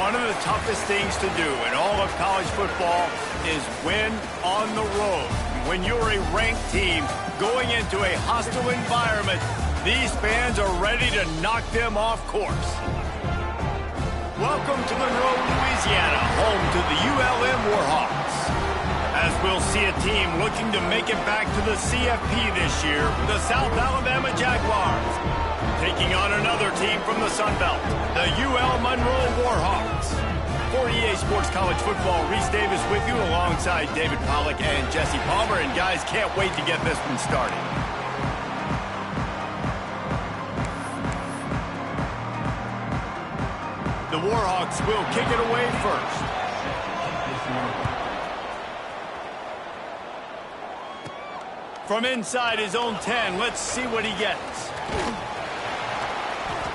One of the toughest things to do in all of college football is win on the road. When you're a ranked team going into a hostile environment, these fans are ready to knock them off course. Welcome to Monroe, Louisiana, home to the ULM Warhawks. As we'll see a team looking to make it back to the CFP this year, the South Alabama Jaguars. Taking on another team from the Sun Belt, the UL Monroe Warhawks. For EA Sports College Football, Reese Davis with you alongside David Pollack and Jesse Palmer. And guys, can't wait to get this one started. The Warhawks will kick it away first. From inside his own 10, let's see what he gets.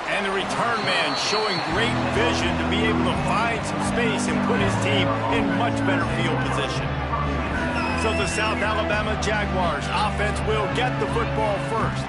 And the return man showing great vision to be able to find some space and put his team in much better field position. So the South Alabama Jaguars offense will get the football first.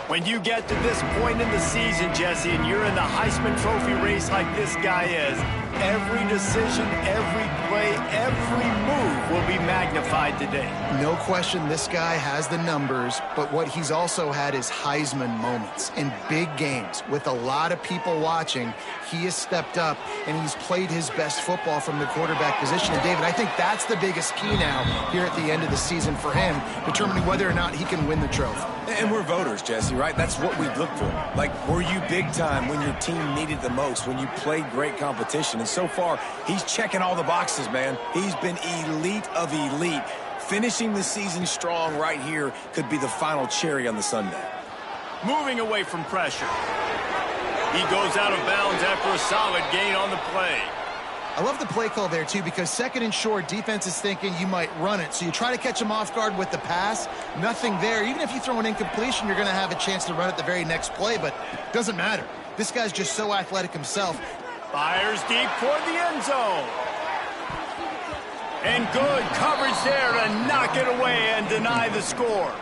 When you get to this point in the season, Jesse, and you're in the Heisman Trophy race like this guy is, every decision, every play, every move will be magnified today. No question this guy has the numbers, but what he's also had is Heisman moments in big games. With a lot of people watching, he has stepped up and he's played his best football from the quarterback position. And David, I think that's the biggest key now here at the end of the season for him, determining whether or not he can win the trophy. And we're voters, Jesse, right? That's what we look for. Like, were you big time when your team needed the most, when you played great competition? And so far, he's checking all the boxes, man. He's been elite of elite. Finishing the season strong right here could be the final cherry on the sundae. Moving away from pressure. He goes out of bounds after a solid gain on the play. I love the play call there, too, because second and short, defense is thinking you might run it. So you try to catch him off guard with the pass. Nothing there. Even if you throw an incompletion, you're going to have a chance to run it the very next play, but it doesn't matter. This guy's just so athletic himself. Fires deep toward the end zone. And good coverage there to knock it away and deny the score.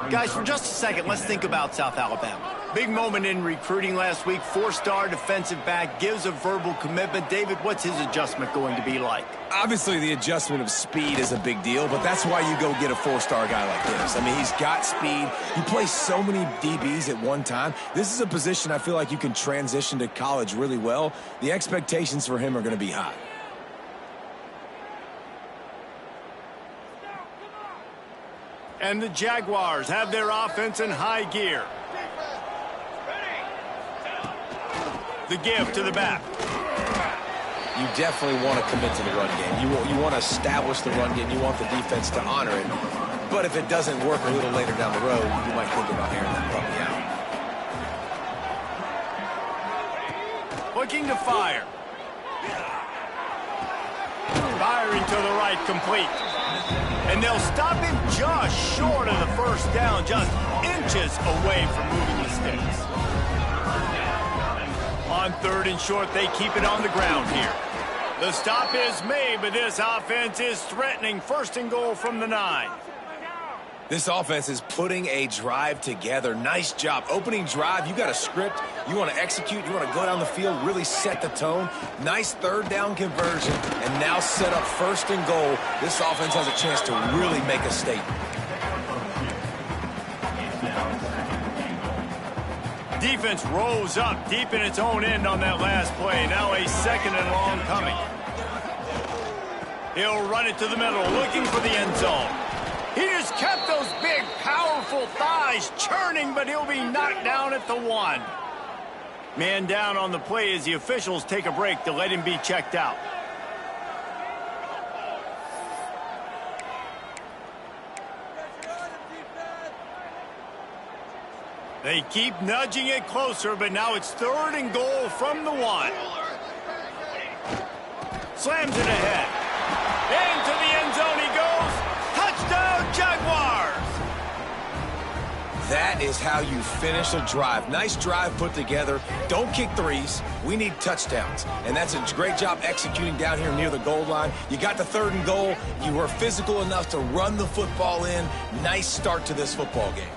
Guys, for just a second, let's think about South Alabama. Big moment in recruiting last week. Four-star defensive back gives a verbal commitment. David, what's his adjustment going to be like? Obviously, the adjustment of speed is a big deal, but that's why you go get a four-star guy like this. I mean, he's got speed. He plays so many DBs at one time. This is a position I feel like you can transition to college really well. The expectations for him are going to be high. And the Jaguars have their offense in high gear. The give to the back. You definitely want to commit to the run game. You want to establish the run game. You want the defense to honor it. But if it doesn't work a little later down the road, you might think about airing that puppy out. Looking to fire. Firing to the right, complete. And they'll stop him just short of the first down, just inches away from moving the sticks. On third and short, they keep it on the ground here. The stop is made, but this offense is threatening. First and goal from the 9. This offense is putting a drive together. Nice job. Opening drive, you got a script. You want to execute. You want to go down the field, really set the tone. Nice third down conversion, and now set up first and goal. This offense has a chance to really make a statement. Defense rose up deep in its own end on that last play. Now a second and long coming. He'll run it to the middle, looking for the end zone. He just kept those big, powerful thighs churning, but he'll be knocked down at the 1. Man down on the play as the officials take a break to let him be checked out. They keep nudging it closer, but now it's third and goal from the 1. Slams it ahead. Into the end zone he goes. Touchdown, Jaguars! That is how you finish a drive. Nice drive put together. Don't kick threes. We need touchdowns. And that's a great job executing down here near the goal line. You got the third and goal. You were physical enough to run the football in. Nice start to this football game.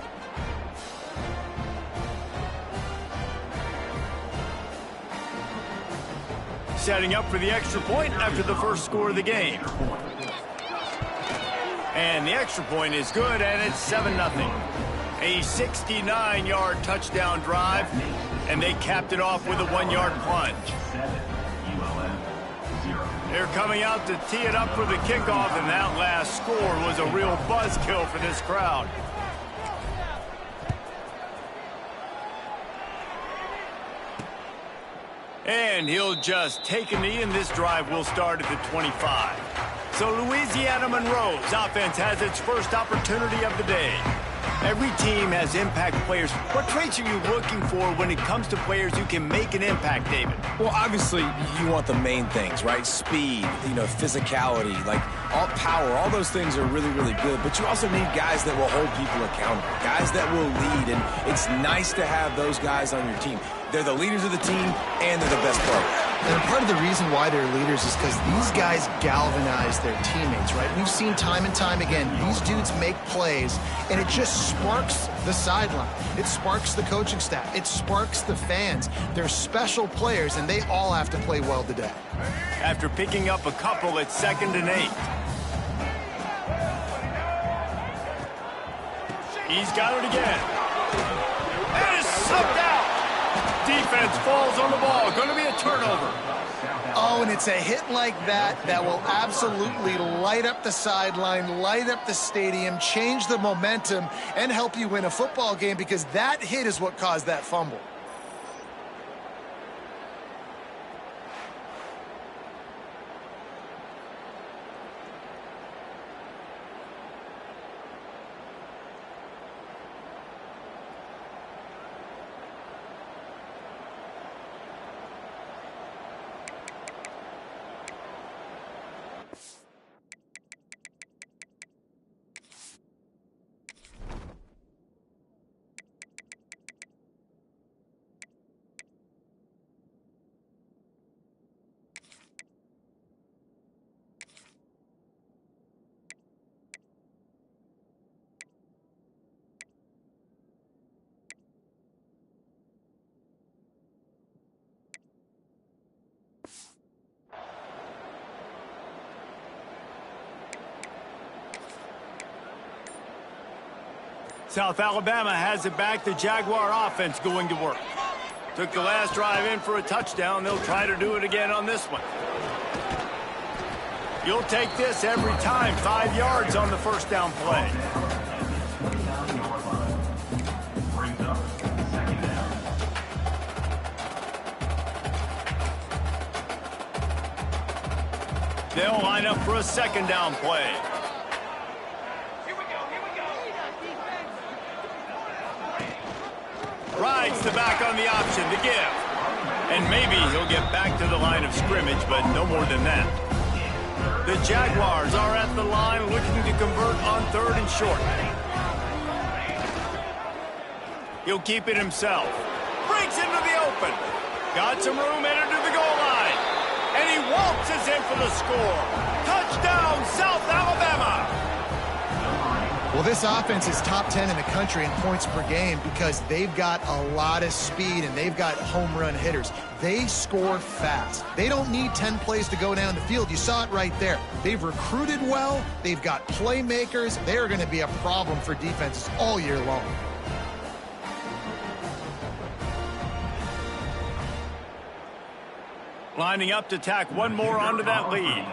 setting up for the extra point after the first score of the game. And the extra point is good, and it's 7-0. A 69-yard touchdown drive, and they capped it off with a 1-yard plunge. They're coming out to tee it up for the kickoff, and that last score was a real buzzkill for this crowd. And he'll just take a knee, and this drive will start at the 25. So Louisiana Monroe's offense has its first opportunity of the day. Every team has impact players. What traits are you looking for when it comes to players who can make an impact, David? Well, obviously, you want the main things, right? Speed, physicality, all power. All those things are really, really good. But you also need guys that will hold people accountable, guys that will lead. And it's nice to have those guys on your team. They're the leaders of the team, and they're the best players. And part of the reason why they're leaders is because these guys galvanize their teammates, right? We've seen time and time again, these dudes make plays, and it just sparks the sideline. It sparks the coaching staff. It sparks the fans. They're special players, and they all have to play well today. After picking up a couple, it's 2nd and 8. He's got it again. And it's sucked out. Defense falls on the ball. Going to be a turnover. Oh, and it's a hit like that that will absolutely light up the sideline, light up the stadium, change the momentum, and help you win a football game, because that hit is what caused that fumble. South Alabama has it back. The Jaguar offense going to work. Took the last drive in for a touchdown. They'll try to do it again on this one. You'll take this every time. 5 yards on the first down play. They'll line up for a 2nd down play. Rides the back on the option to give. And maybe he'll get back to the line of scrimmage, but no more than that. The Jaguars are at the line looking to convert on 3rd and short. He'll keep it himself. Breaks into the open. Got some room, entered to the goal line. And he waltzes in for the score. Touchdown, South Alabama! Well, this offense is top 10 in the country in points per game because they've got a lot of speed and they've got home run hitters. They score fast. They don't need 10 plays to go down the field. You saw it right there. They've recruited well. They've got playmakers. They're going to be a problem for defenses all year long. Lining up to tack one more onto that lead.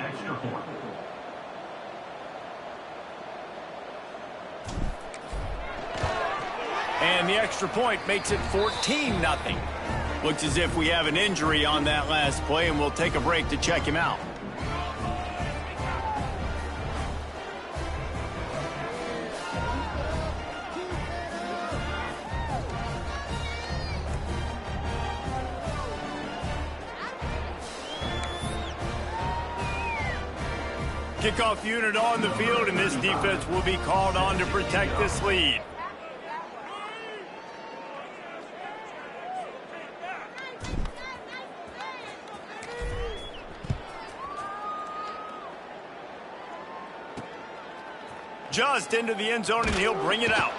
And the extra point makes it 14-0. Looks as if we have an injury on that last play, and we'll take a break to check him out. Kickoff unit on the field, and this defense will be called on to protect this lead. Just into the end zone, and he'll bring it out.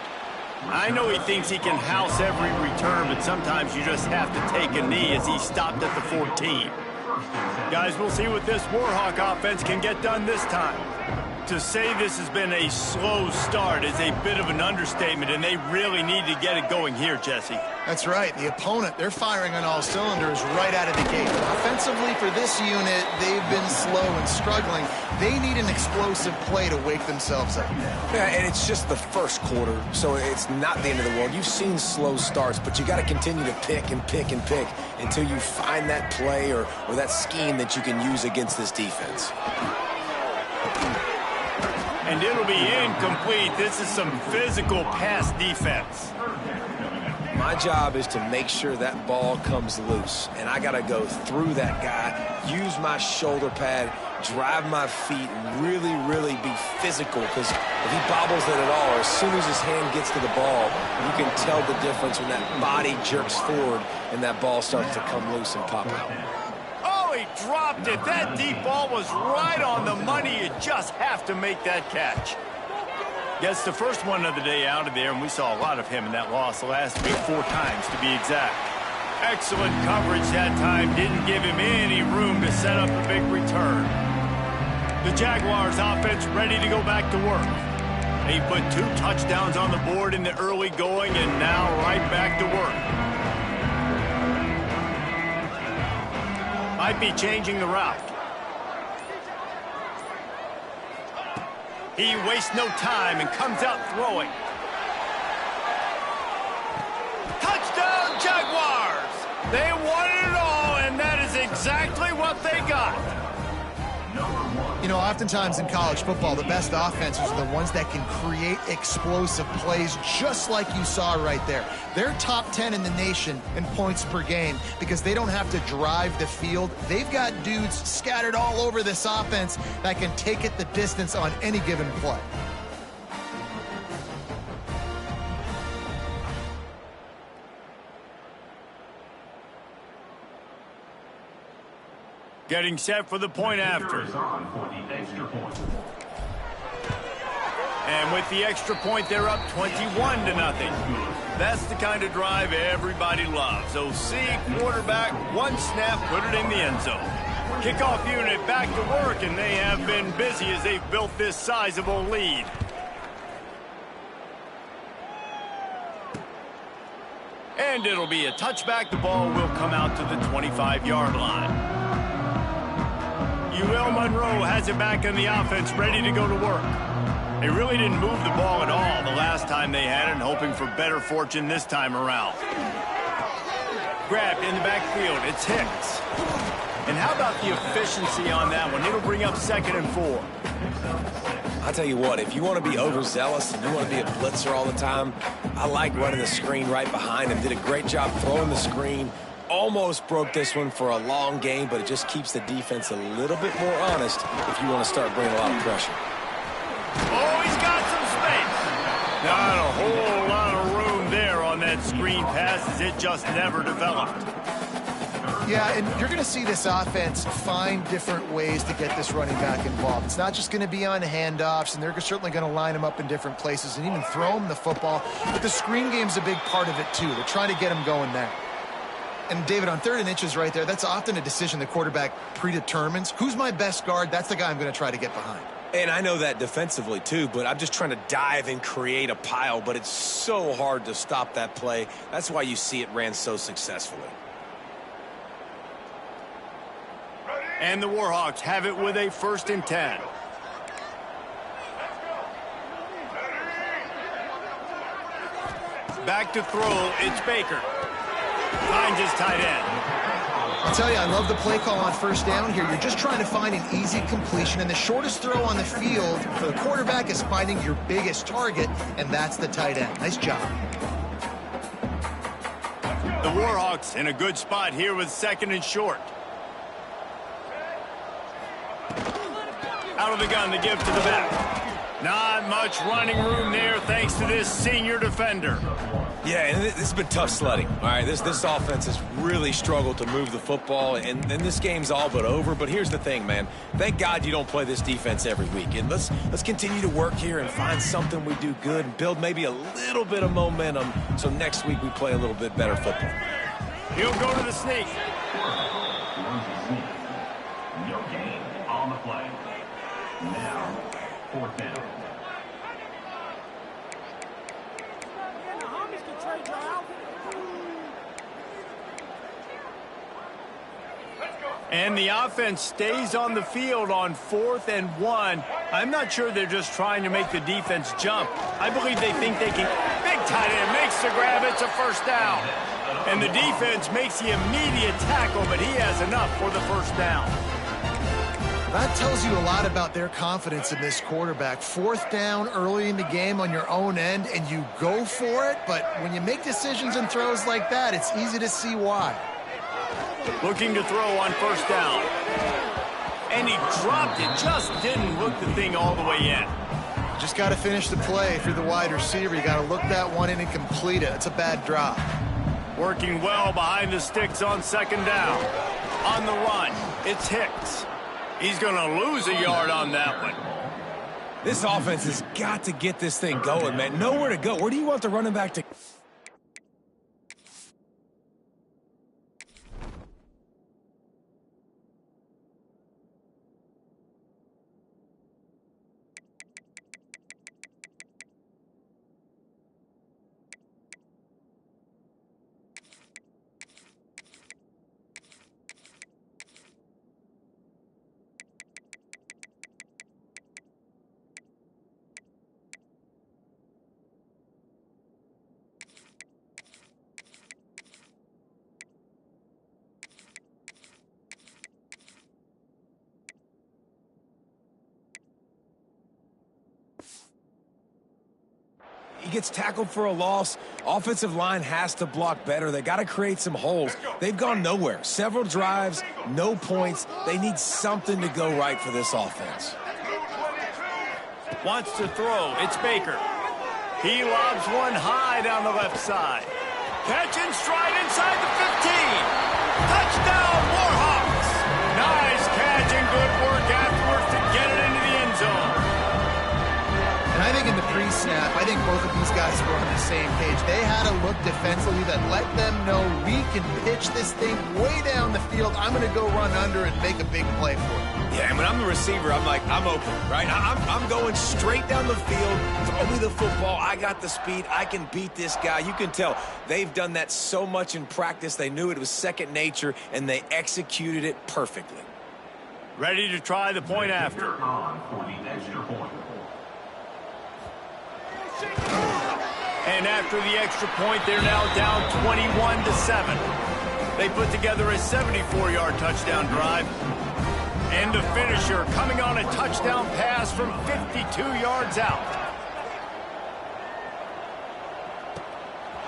I know he thinks he can house every return, but sometimes you just have to take a knee as he stopped at the 14. Guys, we'll see what this Warhawk offense can get done this time. To say this has been a slow start is a bit of an understatement, and they really need to get it going here, Jesse. That's right. The opponent, they're firing on all cylinders right out of the gate. Offensively for this unit, they've been slow and struggling. They need an explosive play to wake themselves up. Yeah, and it's just the first quarter, so it's not the end of the world. You've seen slow starts, but you got to continue to pick and pick and pick until you find that play or that scheme that you can use against this defense. And it'll be incomplete. This is some physical pass defense. My job is to make sure that ball comes loose, and I got to go through that guy, use my shoulder pad, drive my feet, and really, really be physical, because if he bobbles it at all, or as soon as his hand gets to the ball, you can tell the difference when that body jerks forward and that ball starts to come loose and pop out. Oh, he dropped it. That deep ball was right on the money. You just have to make that catch. Gets the first one of the day out of there, and we saw a lot of him in that loss last week, 4 times to be exact. Excellent coverage that time. Didn't give him any room to set up a big return. The Jaguars offense ready to go back to work. They put 2 touchdowns on the board in the early going, and now right back to work. Might be changing the route. He wastes no time and comes out throwing. Touchdown, Jaguars! They won it all, and that is exactly what they got. You know, oftentimes in college football, the best offenses are the ones that can create explosive plays just like you saw right there. They're top 10 in the nation in points per game because they don't have to drive the field. They've got dudes scattered all over this offense that can take it the distance on any given play. Getting set for the point after. And with the extra point, they're up 21-0. That's the kind of drive everybody loves. OC, quarterback, 1 snap, put it in the end zone. Kickoff unit back to work, and they have been busy as they've built this sizable lead. And it'll be a touchback. The ball will come out to the 25-yard line. Monroe has it back in the offense, ready to go to work. They really didn't move the ball at all the last time they had it, and hoping for better fortune this time around. Grabbed in the backfield, it's Hicks. And how about the efficiency on that one? It'll bring up 2nd and 4. I'll tell you what, if you want to be overzealous and you want to be a blitzer all the time, I like running the screen right behind him. Did a great job throwing the screen. Almost broke this one for a long game, but it just keeps the defense a little bit more honest if you want to start bringing a lot of pressure. Oh, he's got some space. Not a whole lot of room there on that screen pass, as it just never developed. Yeah, and you're going to see this offense find different ways to get this running back involved. It's not just going to be on handoffs, and they're certainly going to line him up in different places and even throw him the football. But the screen game's a big part of it, too. They're trying to get him going there. And, David, on 3rd and inches right there, that's often a decision the quarterback predetermines. Who's my best guard? That's the guy I'm going to try to get behind. And I know that defensively, too, but I'm just trying to dive and create a pile, but it's so hard to stop that play. That's why you see it ran so successfully. And the Warhawks have it with a 1st and 10. Back to throw, it's Baker. Finds his tight end. I'll tell you, I love the play call on 1st down here. You're just trying to find an easy completion, and the shortest throw on the field for the quarterback is finding your biggest target, and that's the tight end. Nice job. The Warhawks in a good spot here with 2nd and short. Out of the gun, the give to the back. Not much running room there thanks to this senior defender. Yeah, and this has been tough sledding. All right, this offense has really struggled to move the football, and this game's all but over. But here's the thing, man. Thank God you don't play this defense every week. And let's continue to work here and find something we do good and build maybe a little bit of momentum so next week we play a little bit better football. He'll go to the sneak. Now, fourth down. And the offense stays on the field on 4th and 1. I'm not sure they're just trying to make the defense jump. I believe they think they can. Big tight end makes the grab. It's a first down. And the defense makes the immediate tackle, but he has enough for the first down. That tells you a lot about their confidence in this quarterback. 4th down early in the game on your own end, and you go for it. But when you make decisions and throws like that, it's easy to see why. Looking to throw on first down. And he dropped it. Just didn't look the thing all the way in. Just got to finish the play. If you're the wide receiver, you got to look that one in and complete it. It's a bad drop. Working well behind the sticks on 2nd down. On the run, it's Hicks. He's going to lose a yard on that one. This offense has got to get this thing going, man. Nowhere to go. Where do you want the running back to... He gets tackled for a loss. Offensive line has to block better. They got to create some holes. They've gone nowhere. Several drives, no points. They need something to go right for this offense. Wants to throw. It's Baker. He lobs one high down the left side. Catch and stride inside the 15. Touchdown, Warhawks. Nice catch and good work afterwards to get it into the end zone. And I think in the pre-snap, I think both of these guys were on the same page. They had a look defensively that let them know we can pitch this thing way down the field. I'm going to go run under and make a big play for it. Yeah, and when I'm the receiver, I'm like, I'm open, right? I'm going straight down the field. Throw me the football. I got the speed. I can beat this guy. You can tell they've done that so much in practice. They knew it was second nature, and they executed it perfectly. Ready to try the point after. On for the extra point. And after the extra point, they're now down 21-7. They put together a 74-yard touchdown drive. And the finisher coming on a touchdown pass from 52 yards out.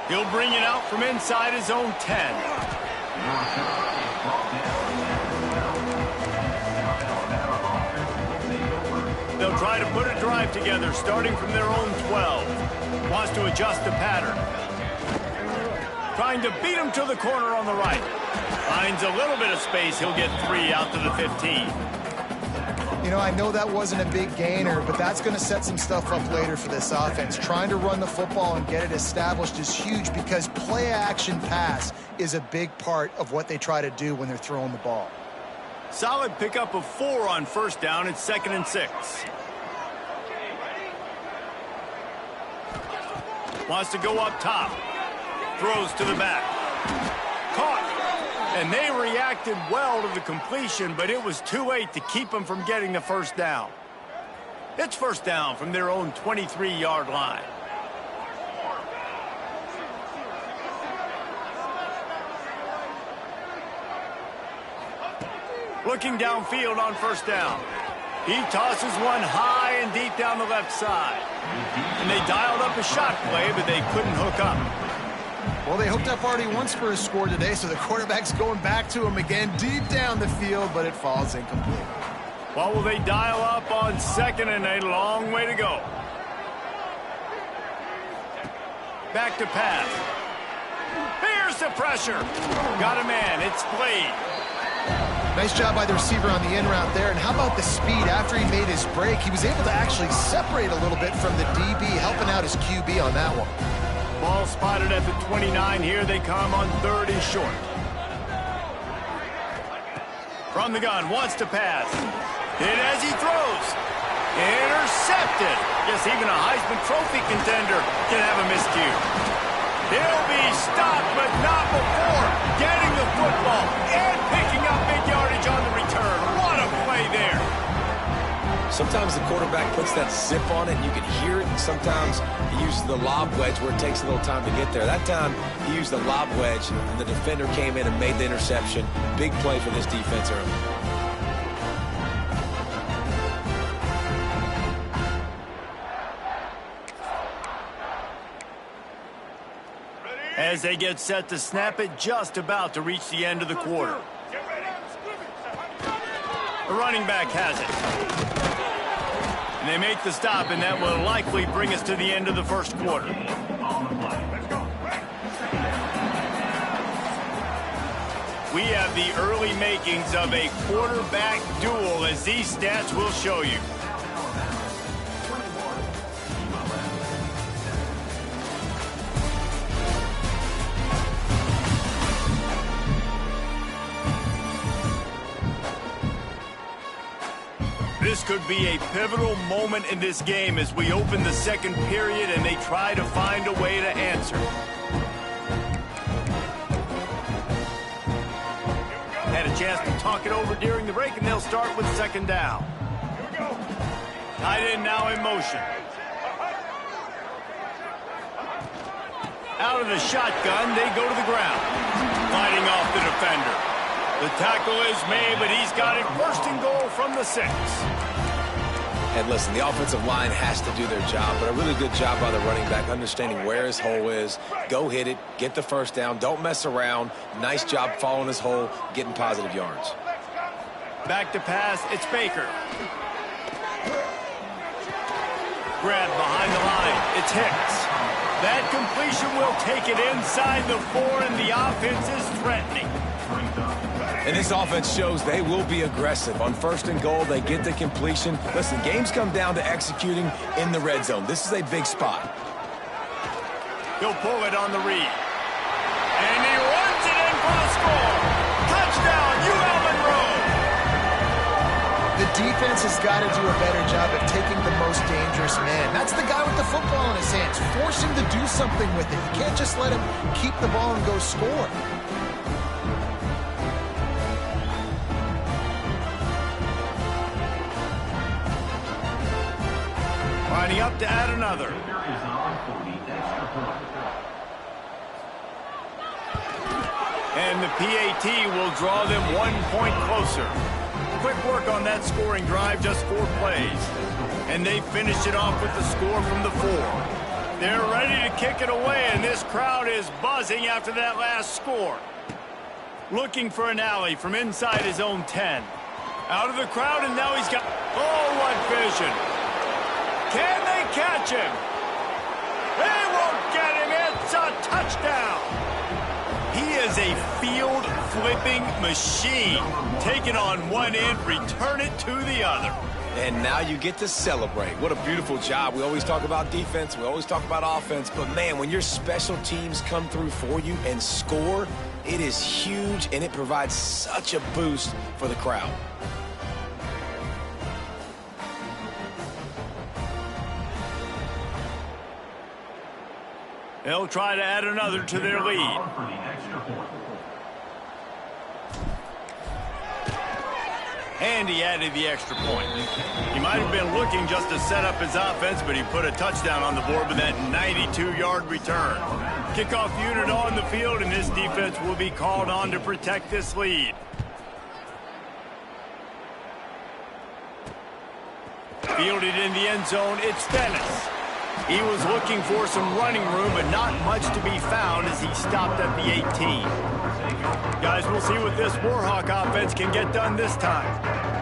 He'll bring it out from inside his own 10. They'll try to put a drive together, starting from their own 12. Wants to adjust the pattern. Trying to beat him to the corner on the right. Finds a little bit of space. He'll get 3 out to the 15. You know, I know that wasn't a big gainer, but that's going to set some stuff up later for this offense. Trying to run the football and get it established is huge because play-action pass is a big part of what they try to do when they're throwing the ball. Solid pickup of 4 on first down. It's 2nd and 6. Wants to go up top. Throws to the back. Caught. And they reacted well to the completion, but it was too late to keep them from getting the first down. It's first down from their own 23-yard line. Looking downfield on first down. He tosses one high and deep down the left side. And they dialed up a shot play, but they couldn't hook up. Well, they hooked up already once for a score today, so the quarterback's going back to him again deep down the field, but it falls incomplete. Well, will they dial up on 2nd and a long way to go? Back to pass. Here's the pressure. Got a man. It's Blade. Nice job by the receiver on the in route there. And how about the speed? After he made his break, he was able to actually separate a little bit from the DB, helping out his QB on that one. Ball spotted at the 29. Here they come on 3rd and short. From the gun, wants to pass. Hit as he throws. Intercepted. Guess even a Heisman Trophy contender can have a miscue. He'll be stopped, but not before getting the football and picking up big yardage on the return. What a play there. Sometimes the quarterback puts that zip on it and you can hear it. And sometimes he uses the lob wedge where it takes a little time to get there. That time he used the lob wedge and the defender came in and made the interception. Big play for this defense early. As they get set to snap it, just about to reach the end of the quarter. The running back has it. And they make the stop, and that will likely bring us to the end of the first quarter. We have the early makings of a quarterback duel, as these stats will show you. This could be a pivotal moment in this game as we open the second period and they try to find a way to answer. Had a chance to talk it over during the break, and they'll start with second down. Tight end now in motion. Out of the shotgun, they go to the ground. Fighting off the defender. The tackle is made, but he's got it first and goal from the 6. And listen, the offensive line has to do their job, but a really good job by the running back, understanding where his hole is. Go hit it, get the first down, don't mess around. Nice job following his hole, getting positive yards. Back to pass, it's Baker. Grab behind the line, it's Hicks. That completion will take it inside the 4, and the offense is threatening. And this offense shows they will be aggressive. On first and goal, they get the completion. Listen, games come down to executing in the red zone. This is a big spot. He'll pull it on the read. And he runs it in for the score. Touchdown, UL Monroe. The defense has got to do a better job of taking the most dangerous man. That's the guy with the football in his hands. Force him to do something with it. You can't just let him keep the ball and go score. Lining up to add another. And the PAT will draw them 1 point closer. Quick work on that scoring drive, just 4 plays. And they finished it off with the score from the 4. They're ready to kick it away, and this crowd is buzzing after that last score. Looking for an alley from inside his own 10. Out of the crowd, and now he's got... Oh, what vision. Can they catch him? They won't get him. It's a touchdown. He is a field-flipping machine. Take it on one end, return it to the other. And now you get to celebrate. What a beautiful job. We always talk about defense. We always talk about offense. But, man, when your special teams come through for you and score, it is huge, and it provides such a boost for the crowd. They'll try to add another to their lead. And he added the extra point. He might have been looking just to set up his offense, but he put a touchdown on the board with that 92-yard return. Kickoff unit on the field, and this defense will be called on to protect this lead. Fielded in the end zone, it's Dennis. He was looking for some running room, but not much to be found as he stopped at the 18. Guys, we'll see what this Warhawk offense can get done this time.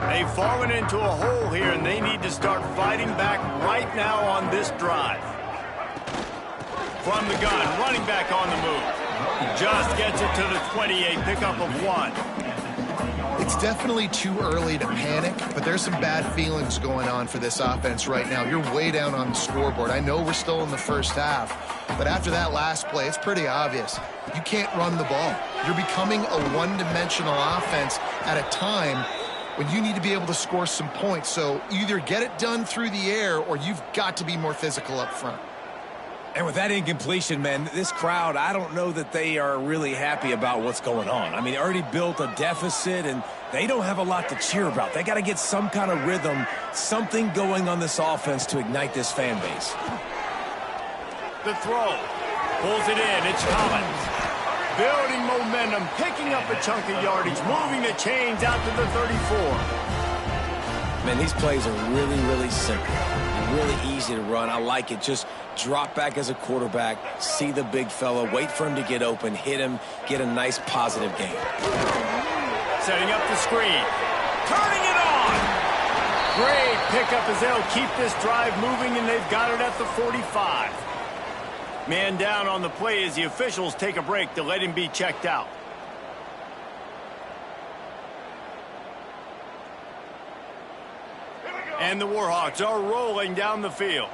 They've fallen into a hole here, and they need to start fighting back right now on this drive. From the gun, running back on the move. Just gets it to the 28, pickup of 1. It's definitely too early to panic, but there's some bad feelings going on for this offense right now. You're way down on the scoreboard. I know we're still in the first half, but after that last play, it's pretty obvious. You can't run the ball. You're becoming a one-dimensional offense at a time when you need to be able to score some points. So either get it done through the air or you've got to be more physical up front. And with that incompletion, man, this crowd, I don't know that they are really happy about what's going on. I mean, they already built a deficit, and they don't have a lot to cheer about. They got to get some kind of rhythm, something going on this offense to ignite this fan base. The throw. Pulls it in. It's Collins. Building momentum, picking up a chunk of yardage, moving the chains out to the 34. Man, these plays are really, really simple. Really easy to run. I like it. Just drop back as a quarterback, see the big fella, wait for him to get open, hit him, get a nice positive game. Setting up the screen. Turning it on. Great pickup as they'll keep this drive moving, and they've got it at the 45. Man down on the play as the officials take a break to let him be checked out. And the Warhawks are rolling down the field.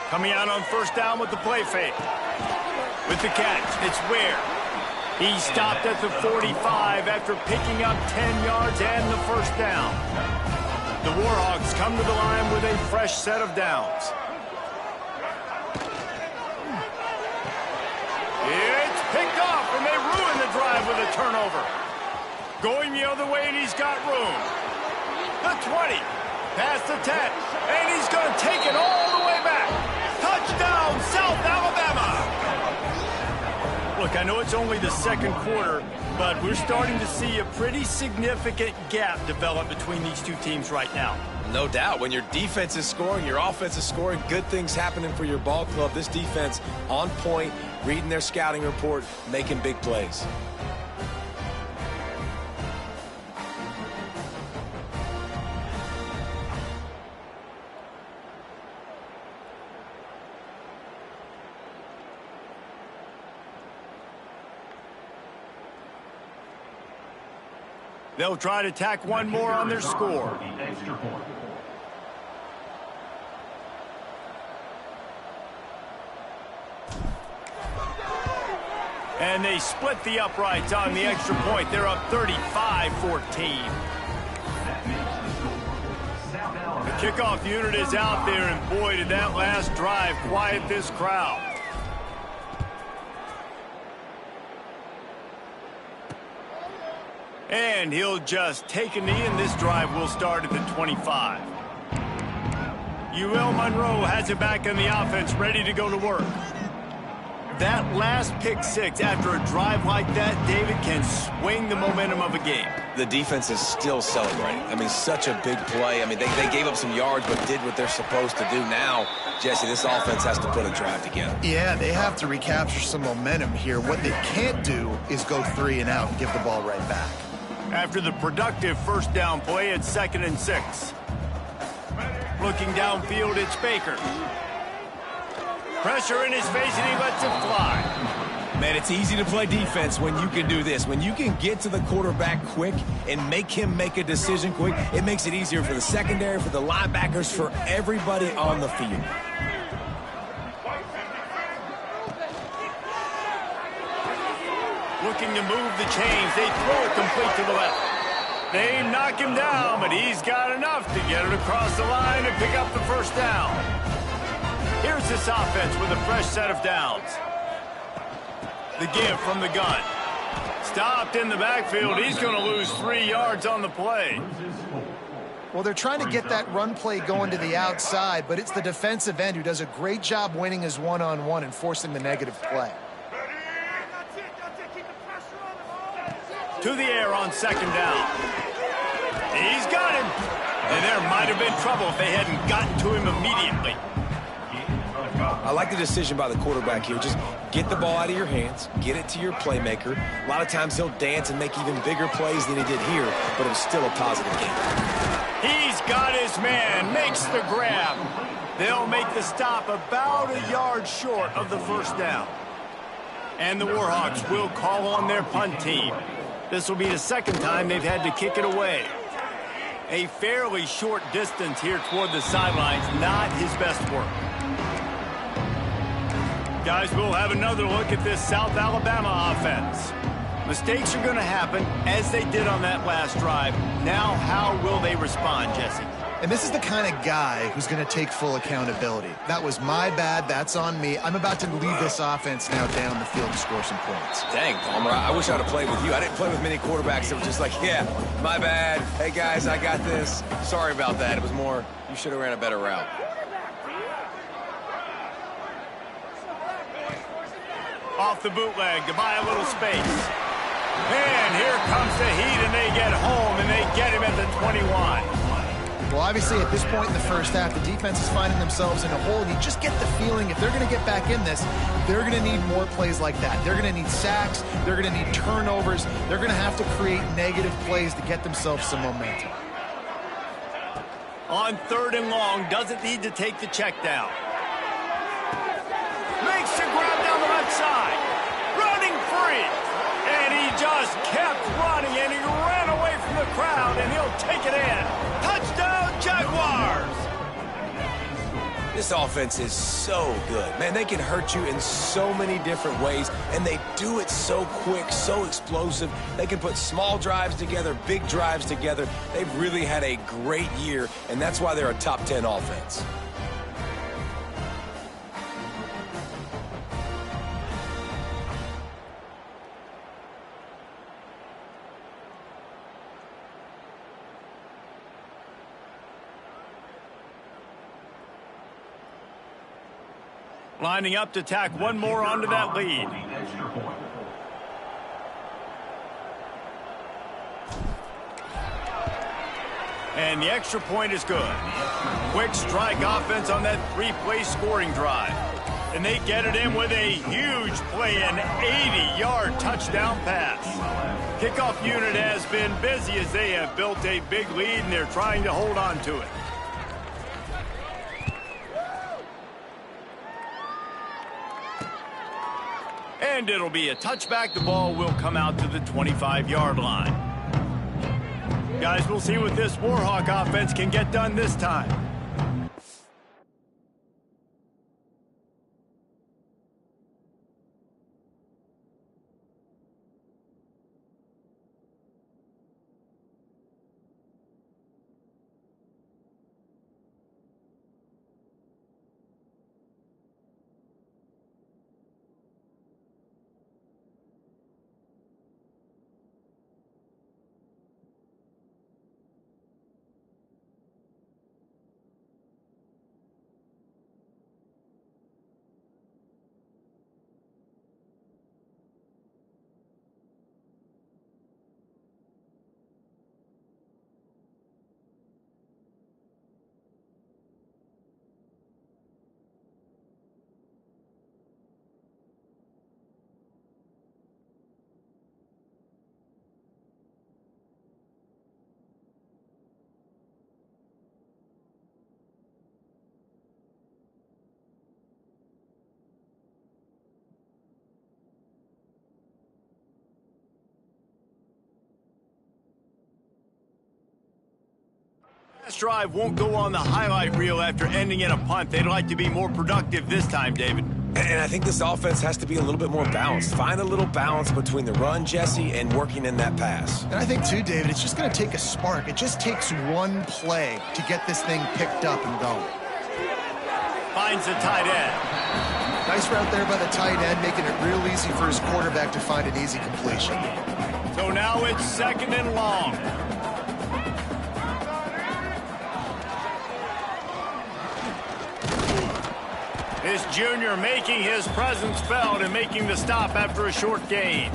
Coming out on first down with the play fake. With the catch, it's Ware. He stopped at the 45 after picking up 10 yards and the first down. The Warhawks come to the line with a fresh set of downs. It's picked off, and they ruin the drive with a turnover. Going the other way, and he's got room. The 20, past the 10, and he's going to take it all the way back. Touchdown, South Alabama! Look, I know it's only the second quarter, but we're starting to see a pretty significant gap develop between these two teams right now. No doubt. When your defense is scoring, your offense is scoring, good things happening for your ball club. This defense on point, reading their scouting report, making big plays. They'll try to tack one more on their score. And they split the uprights on the extra point. They're up 35-14. The kickoff unit is out there, and boy, did that last drive quiet this crowd. And he'll just take a knee, and this drive will start at the 25. Monroe has it back in the offense, ready to go to work. That last pick six after a drive like that, David, can swing the momentum of a game. The defense is still celebrating. I mean, such a big play. I mean, they gave up some yards but did what they're supposed to do. Now, Jesse, this offense has to put a drive together. Yeah, they have to recapture some momentum here. What they can't do is go 3 and out and give the ball right back. After the productive first down play, it's 2nd and 6. Looking downfield, it's Baker. Pressure in his face, and he lets it fly. Man, it's easy to play defense when you can do this. When you can get to the quarterback quick and make him make a decision quick, it makes it easier for the secondary, for the linebackers, for everybody on the field. Looking to move the chains. They throw it complete to the left. They knock him down, but he's got enough to get it across the line and pick up the first down. Here's this offense with a fresh set of downs. The give from the gun. Stopped in the backfield. He's going to lose 3 yards on the play. Well, they're trying to get that run play going to the outside, but it's the defensive end who does a great job winning his one-on-one and forcing the negative play. To the air on 2nd down. He's got him. And there might have been trouble if they hadn't gotten to him immediately. I like the decision by the quarterback here. Just get the ball out of your hands, get it to your playmaker. A lot of times he'll dance and make even bigger plays than he did here, but it was still a positive game. He's got his man, makes the grab. They'll make the stop about a yard short of the first down. And the Warhawks will call on their punt team. This will be the second time they've had to kick it away. A fairly short distance here toward the sidelines, not his best work. Guys, we'll have another look at this South Alabama offense. Mistakes are going to happen, as they did on that last drive. Now, how will they respond, Jesse? And this is the kind of guy who's going to take full accountability. That was my bad. That's on me. I'm about to lead this offense now down the field to score some points. Dang, Palmer, I wish I'd have played with you. I didn't play with many quarterbacks that were just like, yeah, my bad. Hey, guys, I got this. Sorry about that. It was more, you should have ran a better route. Off the bootleg to buy a little space. And here comes the heat, and they get home, and they get him at the 21. Well, obviously, at this point in the first half, the defense is finding themselves in a hole, and you just get the feeling if they're going to get back in this, they're going to need more plays like that. They're going to need sacks. They're going to need turnovers. They're going to have to create negative plays to get themselves some momentum. On 3rd and long, doesn't need to take the check down. Makes the grab down the left side. Running free. And he just kept running, and he ran away from the crowd, and he'll take it in. Touchdown, Jaguars! This offense is so good. Man, they can hurt you in so many different ways, and they do it so quick, so explosive. They can put small drives together, big drives together. They've really had a great year, and that's why they're a top 10 offense. Lining up to tack one more onto that lead. And the extra point is good. Quick strike offense on that 3-play scoring drive. And they get it in with a huge play, an 80-yard touchdown pass. Kickoff unit has been busy as they have built a big lead, and they're trying to hold on to it. And it'll be a touchback. The ball will come out to the 25-yard line. Guys, we'll see what this Warhawk offense can get done this time. This drive won't go on the highlight reel after ending in a punt. They'd like to be more productive this time, David. And I think this offense has to be a little bit more balanced. Find a little balance between the run, Jesse, and working in that pass. And I think, too, David, it's just going to take a spark. It just takes one play to get this thing picked up and going. Finds the tight end. Nice route there by the tight end, making it real easy for his quarterback to find an easy completion. So now it's 2nd and long. This junior making his presence felt and making the stop after a short gain.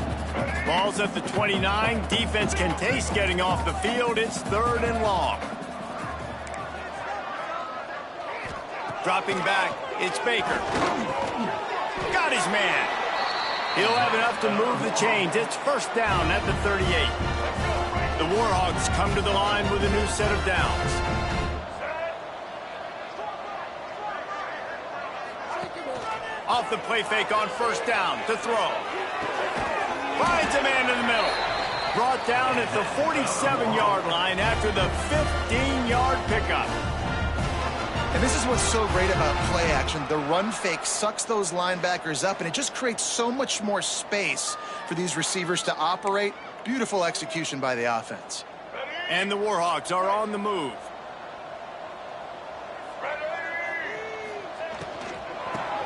Ball's at the 29. Defense can taste getting off the field. It's 3rd and long. Dropping back, it's Baker. Got his man. He'll have enough to move the chains. It's 1st down at the 38. The Warhawks come to the line with a new set of downs. Off the play fake on 1st down to throw. Finds a man in the middle. Brought down at the 47-yard line after the 15-yard pickup. And this is what's so great about play action. The run fake sucks those linebackers up, and it just creates so much more space for these receivers to operate. Beautiful execution by the offense. And the Warhawks are on the move.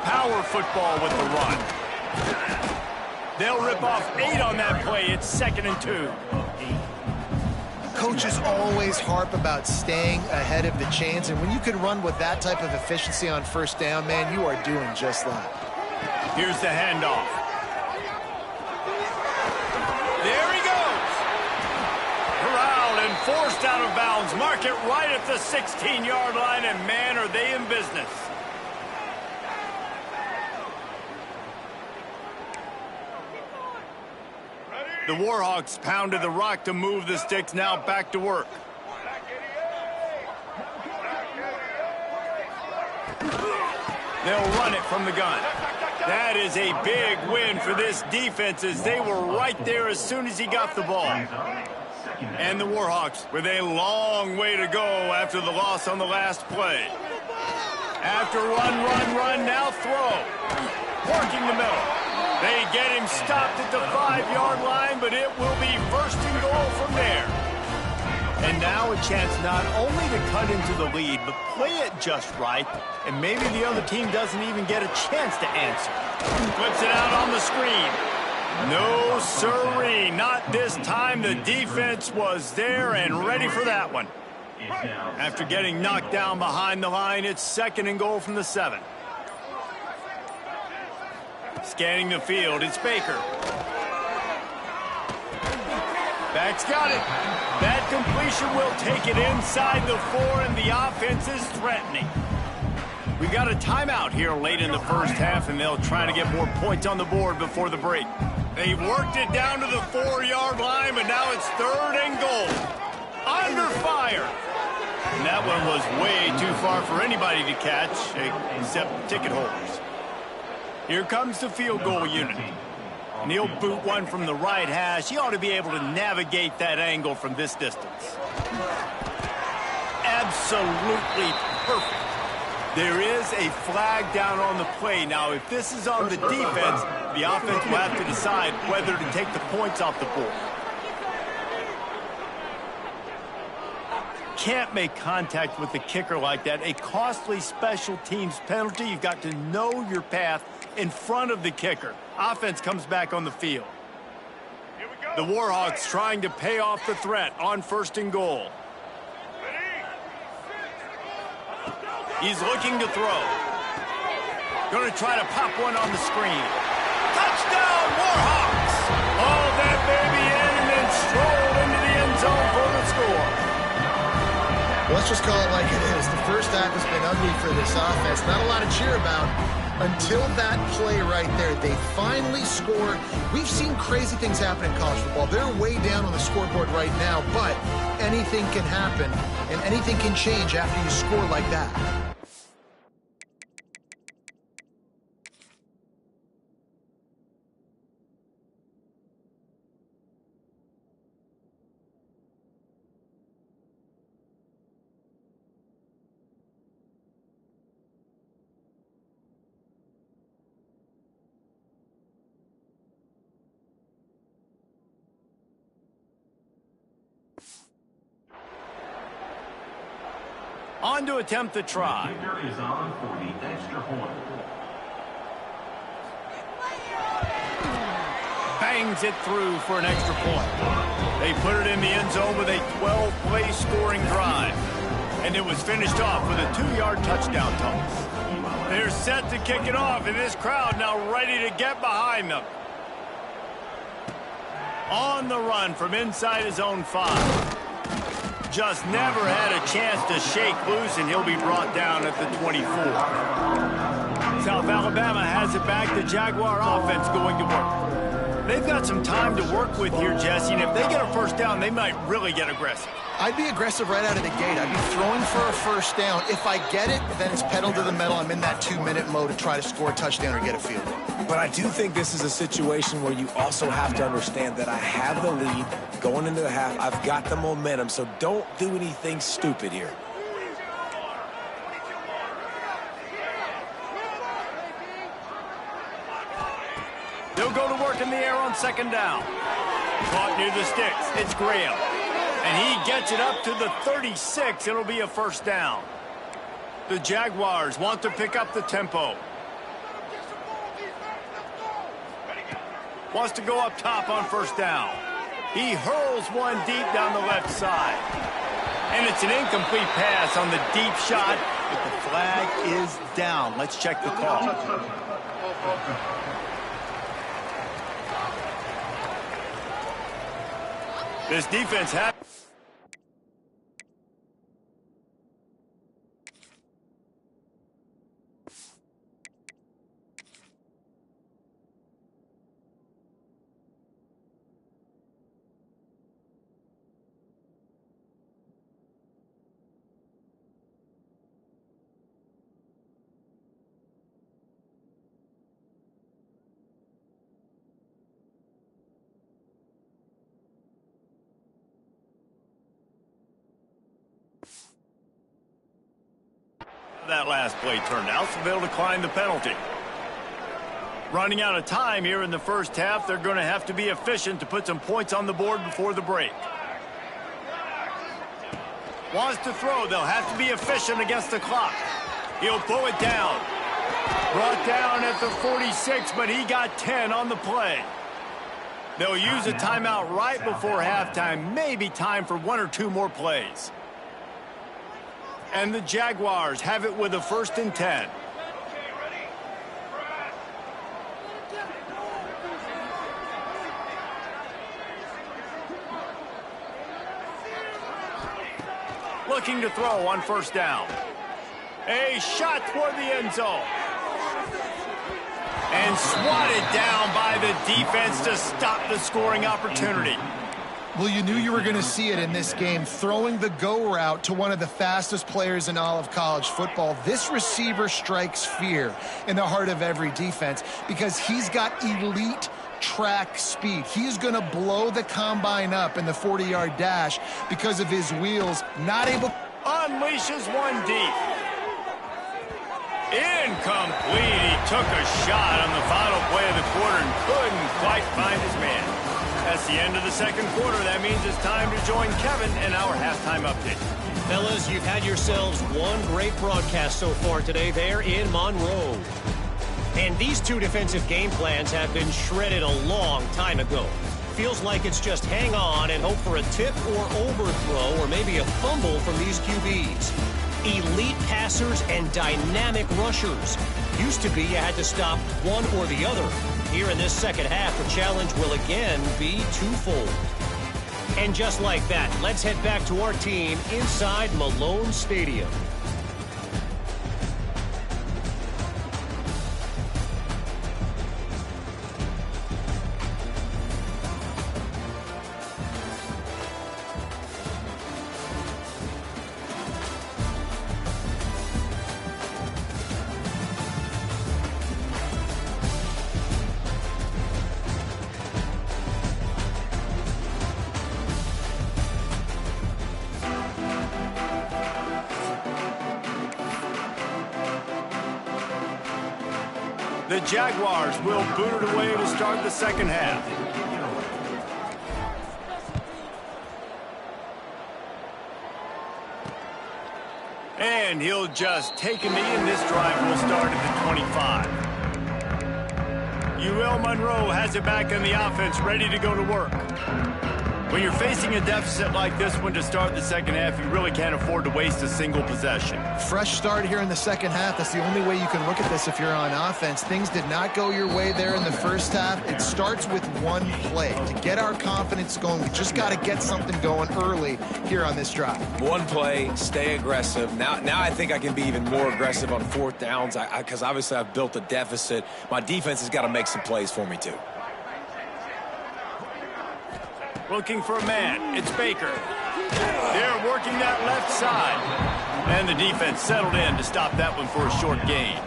Power football with the run. They'll rip off 8 on that play. It's 2nd and 2. Coaches always harp about staying ahead of the chains, and when you can run with that type of efficiency on first down, man, you are doing just that. Here's the handoff. There he goes. Corralled and forced out of bounds. Mark it right at the 16-yard line, and man, are they in business. The Warhawks pounded the rock to move the sticks, now back to work. They'll run it from the gun. That is a big win for this defense, as they were right there as soon as he got the ball. And the Warhawks with a long way to go after the loss on the last play. After run, now throw. Working the middle. They get him stopped at the 5-yard line, but it will be 1st and goal from there. And now a chance not only to cut into the lead, but play it just right, and maybe the other team doesn't even get a chance to answer. Flips it out on the screen. No sirree, not this time. The defense was there and ready for that one. After getting knocked down behind the line, it's 2nd and goal from the 7. Scanning the field, it's Baker. Back's got it. That completion will take it inside the 4, and the offense is threatening. We got a timeout here late in the first half, and they'll try to get more points on the board before the break. They've worked it down to the 4-yard line, but now it's 3rd and goal. Under fire. And that one was way too far for anybody to catch, except ticket holders. Here comes the field goal unit. And he'll boot one from the right hash. He ought to be able to navigate that angle from this distance. Absolutely perfect. There is a flag down on the play. Now, if this is on the defense, the offense will have to decide whether to take the points off the board. Can't make contact with the kicker like that. A costly special teams penalty. You've got to know your path in front of the kicker. Offense comes back on the field. The Warhawks trying to pay off the threat on 1st and goal. He's looking to throw. Going to try to pop one on the screen. Touchdown, Warhawks! All that baby in and then stroll into the end zone for the score. Let's just call it like it is. The first half has been ugly for this offense. Not a lot to cheer about until that play right there. They finally score. We've seen crazy things happen in college football. They're way down on the scoreboard right now, but anything can happen, and anything can change after you score like that. On to attempt the try. Kicker is on for the extra point. Bangs it through for an extra point. They put it in the end zone with a 12-play scoring drive. And it was finished off with a 2-yard touchdown toss. They're set to kick it off, and this crowd now ready to get behind them. On the run from inside his own 5. Just never had a chance to shake loose, and he'll be brought down at the 24. South Alabama has it back. The Jaguar offense going to work. They've got some time to work with here, Jesse, and if they get a first down, they might really get aggressive. I'd be aggressive right out of the gate. I'd be throwing for a first down. If I get it, then it's pedal to the metal. I'm in that 2-minute mode to try to score a touchdown or get a field goal. But I do think this is a situation where you also have to understand that I have the lead going into the half. I've got the momentum, so don't do anything stupid here. second down. Caught near the sticks. It's Graham. And he gets it up to the 36. It'll be a first down. The Jaguars want to pick up the tempo. Wants to go up top on first down. He hurls one deep down the left side. And it's an incomplete pass on the deep shot, but the flag is down. Let's check the call. This defense has... that last play turned out, so they'll decline the penalty. Running out of time here in the first half, they're going to have to be efficient to put some points on the board before the break. Wants to throw, they'll have to be efficient against the clock. He'll pull it down. Brought down at the 46, but he got 10 on the play. They'll use a timeout right before halftime, maybe time for one or two more plays. And the Jaguars have it with a 1st and 10. Looking to throw on first down. A shot toward the end zone. And swatted down by the defense to stop the scoring opportunity. Well, you knew you were going to see it in this game, throwing the go route to one of the fastest players in all of college football. This receiver strikes fear in the heart of every defense because he's got elite track speed. He's going to blow the combine up in the 40-yard dash because of his wheels. Not able... Unleashes one deep. Incomplete. He took a shot on the final play of the quarter and couldn't quite find his man. That's the end of the second quarter. That means it's time to join Kevin in our halftime update. Fellas, you've had yourselves one great broadcast so far today there in Monroe. And these two defensive game plans have been shredded a long time ago. Feels like it's just hang on and hope for a tip or overthrow or maybe a fumble from these QBs. Elite passers and dynamic rushers. Used to be you had to stop one or the other. Here in this second half, the challenge will again be twofold. And just like that, let's head back to our team inside Malone Stadium. The Jaguars will boot it away to start the second half. And he'll just take a knee, and this drive will start at the 25. Monroe has it back in the offense, ready to go to work. When you're facing a deficit like this one to start the second half, you really can't afford to waste a single possession. Fresh start here in the second half. That's the only way you can look at this if you're on offense. Things did not go your way there in the first half. It starts with one play. To get our confidence going, we just got to get something going early here on this drive. One play, stay aggressive. Now I think I can be even more aggressive on fourth downs because obviously I've built a deficit. My defense has got to make some plays for me too. Looking for a man. It's Baker. They're working that left side. And the defense settled in to stop that one for a short gain.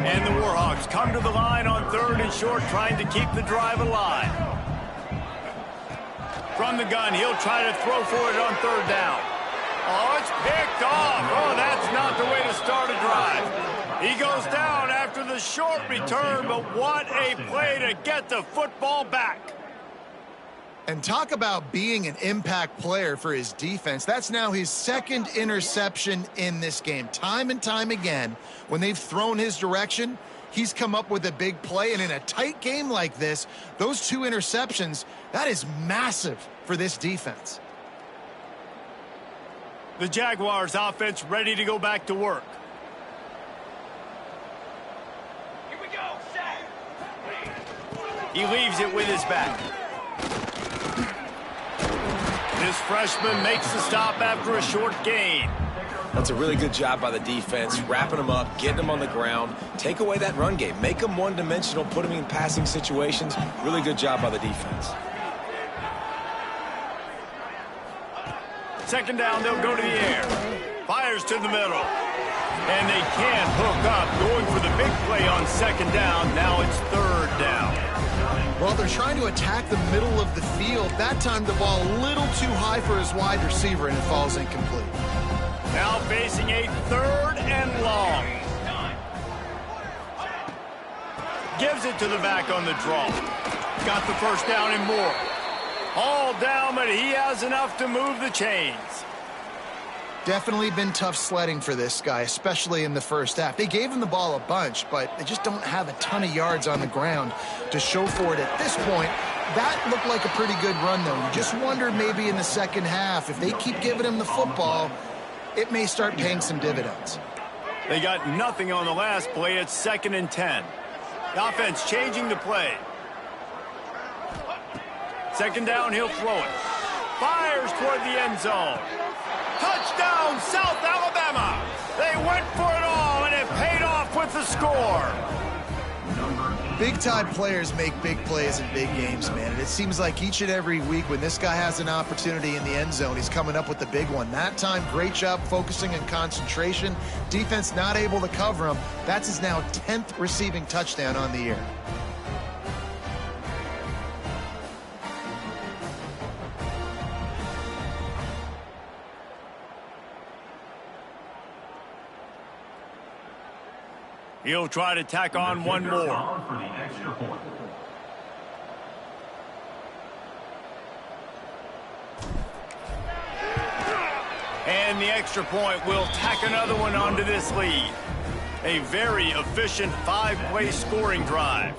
And the Warhawks come to the line on third and short, trying to keep the drive alive. From the gun, he'll try to throw for it on third down. Oh, it's picked off. Oh, that's not the way to start a drive. He goes down after the a short return, but what a play to get the football back. And talk about being an impact player for his defense. That's now his second interception in this game. Time and time again, when they've thrown his direction, he's come up with a big play. And in a tight game like this, those 2 interceptions, that is massive for this defense. The Jaguars offense ready to go back to work. Here we go, set. He leaves it with his back. This freshman makes the stop after a short gain. That's a really good job by the defense, wrapping them up, getting them on the ground, take away that run game, make them one-dimensional, put them in passing situations. Really good job by the defense. Second down, they'll go to the air. Fires to the middle. And they can hook up, going for the big play on second down. Now it's third down. Well, they're trying to attack the middle of the field. That time the ball a little too high for his wide receiver, and it falls incomplete. Now facing a third and long. Gives it to the back on the draw. Got the first down and more. All down, but he has enough to move the chains. Definitely been tough sledding for this guy, especially in the first half. They gave him the ball a bunch, but they just don't have a ton of yards on the ground to show for it at this point. That looked like a pretty good run, though. You just wonder maybe in the second half, if they keep giving him the football, it may start paying some dividends. They got nothing on the last play. It's 2nd and 10. The offense changing the play. Second down, he'll throw it. Fires toward the end zone. Touchdown, South Alabama! They went for it all, and it paid off with the score. Big-time players make big plays in big games, man. And it seems like each and every week when this guy has an opportunity in the end zone, he's coming up with the big one. That time, great job focusing and concentration. Defense not able to cover him. That's his now 10th receiving touchdown on the year. He'll try to tack on one more. And the extra point will tack another one onto this lead. A very efficient 5-play scoring drive.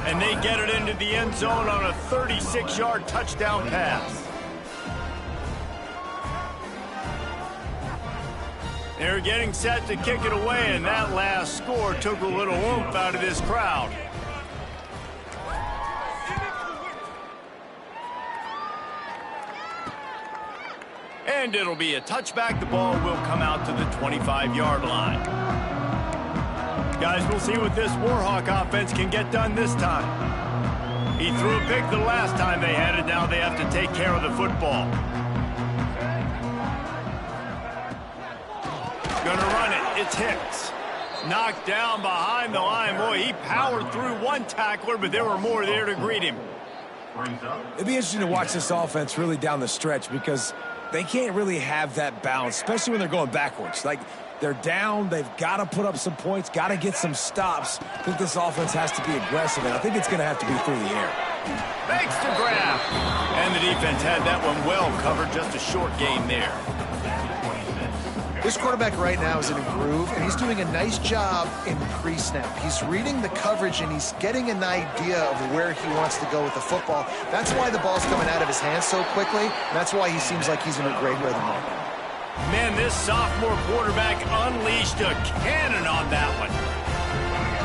And they get it into the end zone on a 36-yard touchdown pass. They're getting set to kick it away, and that last score took a little oomph out of this crowd. And it'll be a touchback. The ball will come out to the 25-yard line. Guys, we'll see what this Warhawk offense can get done this time. He threw a pick the last time they had it. Now they have to take care of the football. Gonna run it. It's Hicks. Knocked down behind the line. Boy, he powered through one tackler, but there were more there to greet him. It'd be interesting to watch this offense really down the stretch because they can't really have that balance, especially when they're going backwards. Like, they're down. They've got to put up some points, got to get some stops. I think this offense has to be aggressive, and I think it's going to have to be through the air. Makes the grab. And the defense had that one well covered. Just a short gain there. This quarterback right now is in a groove, and he's doing a nice job in pre-snap. He's reading the coverage, and he's getting an idea of where he wants to go with the football. That's why the ball's coming out of his hands so quickly, and that's why he seems like he's in a great rhythm right now. Man, this sophomore quarterback unleashed a cannon on that one.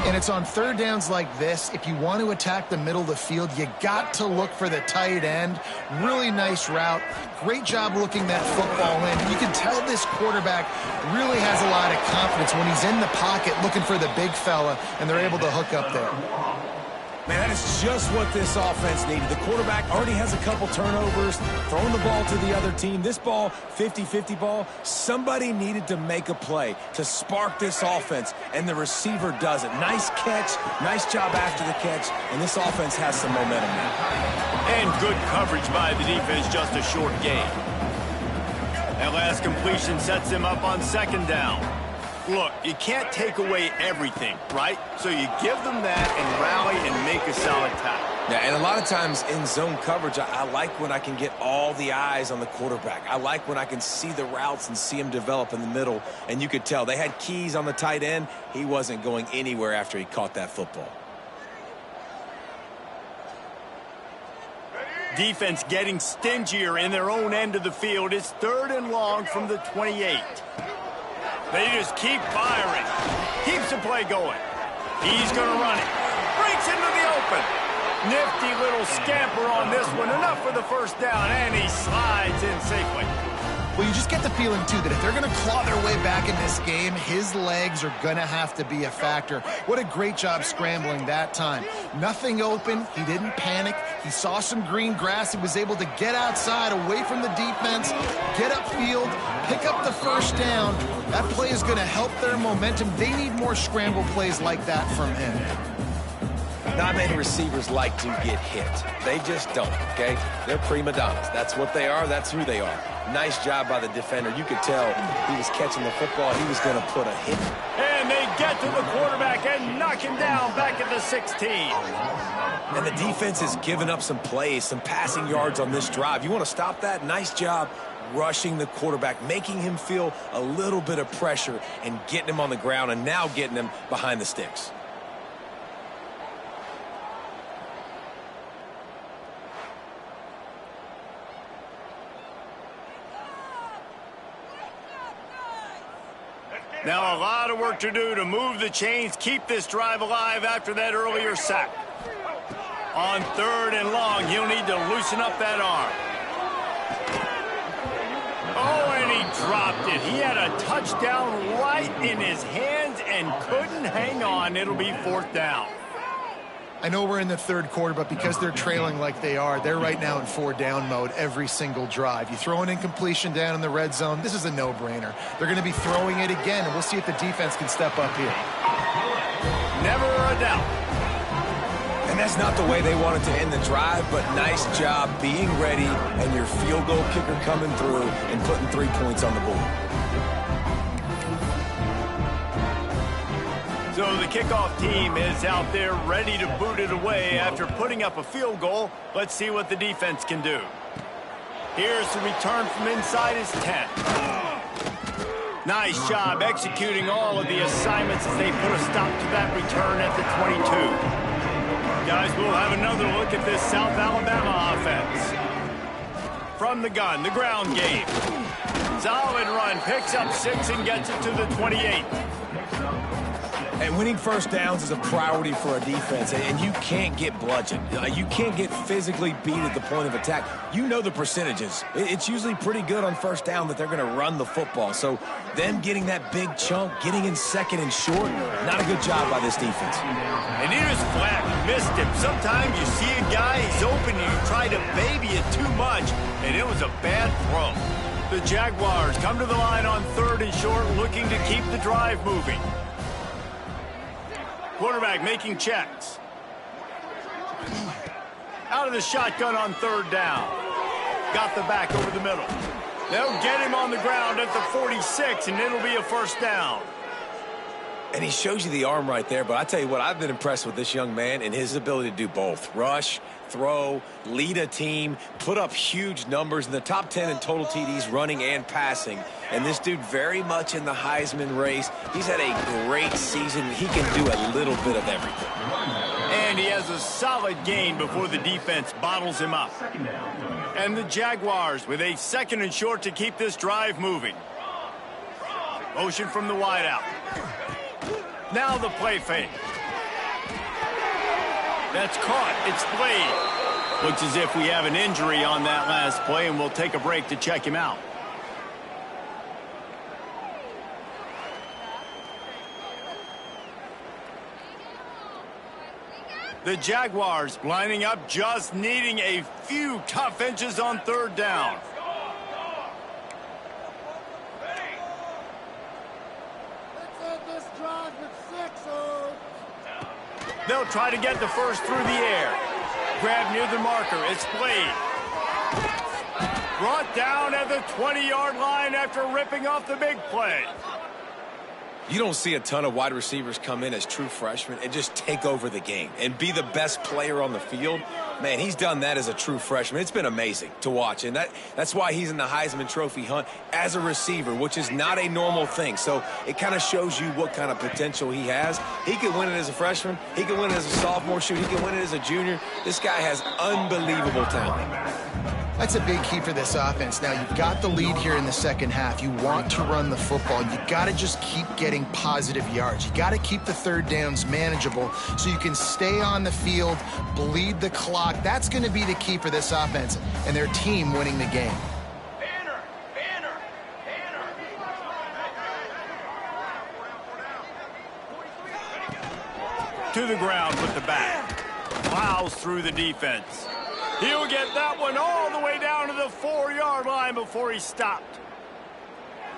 And it's on third downs like this. If you want to attack the middle of the field, you got to look for the tight end. Really nice route. Great job looking that football in. You can tell this quarterback really has a lot of confidence when he's in the pocket looking for the big fella, and they're able to hook up there. Man, that is just what this offense needed. The quarterback already has a couple turnovers, throwing the ball to the other team. This ball, 50-50 ball, somebody needed to make a play to spark this offense, and the receiver does it. Nice catch, nice job after the catch, and this offense has some momentum now. And good coverage by the defense, just a short gain. That last completion sets him up on second down. Look, you can't take away everything, right? So you give them that and rally and make a solid tackle. Yeah, and a lot of times in zone coverage, I like when I can get all the eyes on the quarterback. I like when I can see the routes and see him develop in the middle. And you could tell they had keys on the tight end. He wasn't going anywhere after he caught that football. Defense getting stingier in their own end of the field. It's 3rd and long from the 28. They just keep firing. Keeps the play going. He's going to run it. Breaks into the open. Nifty little scamper on this one. Enough for the first down, and he slides in safely. Well, you just get the feeling, too, that if they're going to claw their way back in this game, his legs are going to have to be a factor. What a great job scrambling that time. Nothing open. He didn't panic. He saw some green grass. He was able to get outside, away from the defense, get upfield, pick up the first down. That play is going to help their momentum. They need more scramble plays like that from him. Not many receivers like to get hit. They just don't, okay? They're prima donnas. That's what they are. That's who they are. Nice job by the defender. You could tell he was catching the football. He was going to put a hit. And they get to the quarterback and knock him down back at the 16. And the defense has given up some plays, some passing yards on this drive. You want to stop that? Nice job rushing the quarterback, making him feel a little bit of pressure and getting him on the ground and now getting him behind the sticks. Now a lot of work to do to move the chains, keep this drive alive after that earlier sack. On 3rd and long, he'll need to loosen up that arm. Oh, and he dropped it. He had a touchdown right in his hands and couldn't hang on. It'll be 4th down. I know we're in the 3rd quarter, but because they're trailing like they are, they're right now in 4-down mode every single drive. You throw an incompletion down in the red zone, this is a no-brainer. They're going to be throwing it again, and we'll see if the defense can step up here. Never a doubt. And that's not the way they wanted to end the drive, but nice job being ready and your field goal kicker coming through and putting 3 points on the board. So the kickoff team is out there ready to boot it away after putting up a field goal. Let's see what the defense can do. Here's the return from inside his 10. Nice job executing all of the assignments as they put a stop to that return at the 22. Guys, we'll have another look at this South Alabama offense. From the gun, the ground game. Solid run, picks up 6 and gets it to the 28. And winning first downs is a priority for a defense, and you can't get bludgeoned. You can't get physically beat at the point of attack. You know the percentages. It's usually pretty good on first down that they're going to run the football. So them getting that big chunk, getting in 2nd and short, not a good job by this defense. And he just flat missed him. Sometimes you see a guy, he's open, and you try to baby it too much, and it was a bad throw. The Jaguars come to the line on 3rd and short, looking to keep the drive moving. Quarterback making checks. Out of the shotgun on 3rd down. Got the back over the middle. They'll get him on the ground at the 46, and it'll be a 1st down. And he shows you the arm right there, but I tell you what, I've been impressed with this young man and his ability to do both. Rush, throw, lead a team, put up huge numbers in the top 10 in total TDs running and passing. And this dude very much in the Heisman race. He's had a great season. He can do a little bit of everything. And he has a solid gain before the defense bottles him up. And the Jaguars with a 2nd and short to keep this drive moving. Motion from the wideout. Now the play fake. That's caught. It's played. Looks as if we have an injury on that last play, and we'll take a break to check him out. The Jaguars lining up, just needing a few tough inches on 3rd down. They'll try to get the first through the air. Grab near the marker. It's played. Brought down at the 20-yard line after ripping off the big play. You don't see a ton of wide receivers come in as true freshmen and just take over the game and be the best player on the field. Man, he's done that as a true freshman. It's been amazing to watch, and that's why he's in the Heisman Trophy hunt as a receiver, which is not a normal thing. So it kind of shows you what kind of potential he has. He could win it as a freshman. He could win it as a sophomore. Shoot, he could win it as a junior. This guy has unbelievable talent. That's a big key for this offense. Now, you've got the lead here in the second half. You want to run the football. You got to just keep getting positive yards. You got to keep the third downs manageable so you can stay on the field, bleed the clock. That's going to be the key for this offense and their team winning the game. To the ground with the back. Plows through the defense. He'll get that one all the way down to the 4-yard line before he stopped.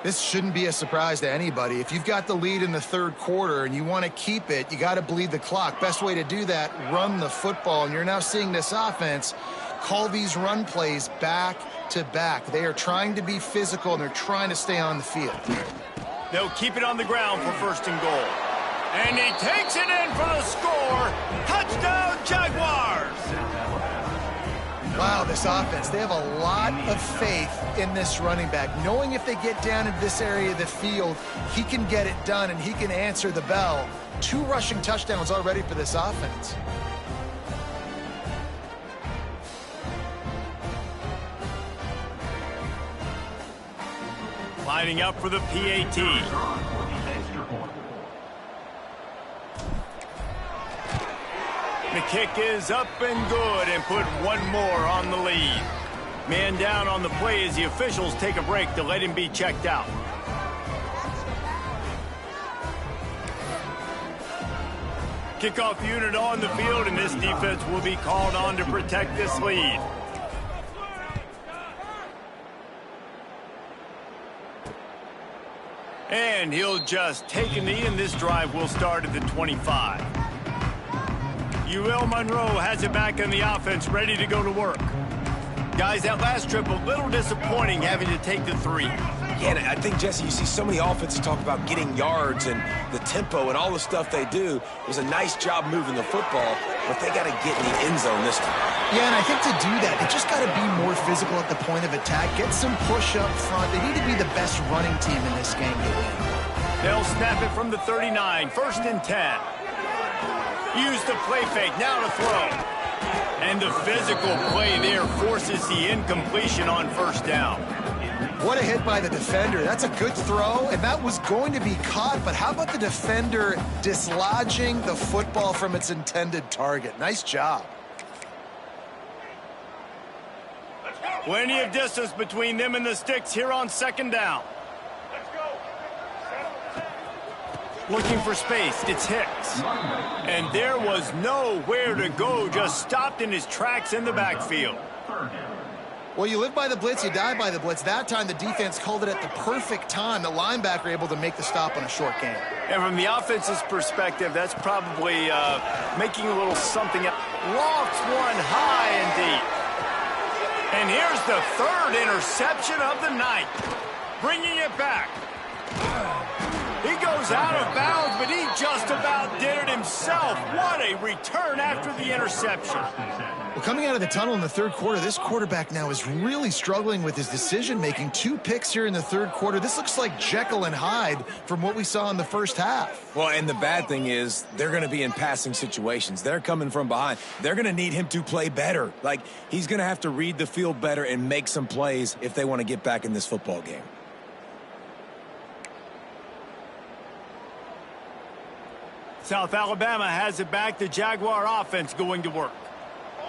This shouldn't be a surprise to anybody. If you've got the lead in the third quarter and you want to keep it, you got to bleed the clock. Best way to do that, run the football. And you're now seeing this offense call these run plays back to back. They are trying to be physical, and they're trying to stay on the field. They'll keep it on the ground for 1st and goal. And he takes it in for the score. Touchdown, Jaguars! Wow, this offense, they have a lot of faith in this running back, knowing if they get down in this area of the field, he can get it done and he can answer the bell. 2 rushing touchdowns already for this offense. Lining up for the PAT. The kick is up and good and put one more on the lead. Man down on the play as the officials take a break to let him be checked out. Kickoff unit on the field, and this defense will be called on to protect this lead. And he'll just take a knee, and this drive will start at the 25. Monroe has it back on the offense, ready to go to work. Guys, that last trip, a little disappointing having to take the 3. Yeah, and I think, Jesse, you see so many offenses talk about getting yards and the tempo and all the stuff they do. It was a nice job moving the football, but they got to get in the end zone this time. Yeah, and I think to do that, they just got to be more physical at the point of attack, get some push up front. They need to be the best running team in this game to win. They'll snap it from the 39, 1st and 10. Use the play fake, now to throw. And the physical play there forces the incompletion on 1st down. What a hit by the defender. That's a good throw, and that was going to be caught, but how about the defender dislodging the football from its intended target? Nice job. Plenty of distance between them and the sticks here on 2nd down. Looking for space, it's Hicks. And there was nowhere to go, just stopped in his tracks in the backfield. Well, you live by the blitz, you die by the blitz. That time, the defense called it at the perfect time. The linebacker able to make the stop on a short gain. And from the offense's perspective, that's probably making a little something. Lofts one high and deep. And here's the 3rd interception of the night. Bringing it back. He goes out of bounds, but he just about did it himself. What a return after the interception. Well, coming out of the tunnel in the 3rd quarter, this quarterback now is really struggling with his decision-making. 2 picks here in the 3rd quarter. This looks like Jekyll and Hyde from what we saw in the 1st half. Well, and the bad thing is they're going to be in passing situations. They're coming from behind. They're going to need him to play better. Like, he's going to have to read the field better and make some plays if they want to get back in this football game. South Alabama has it back. The Jaguar offense going to work.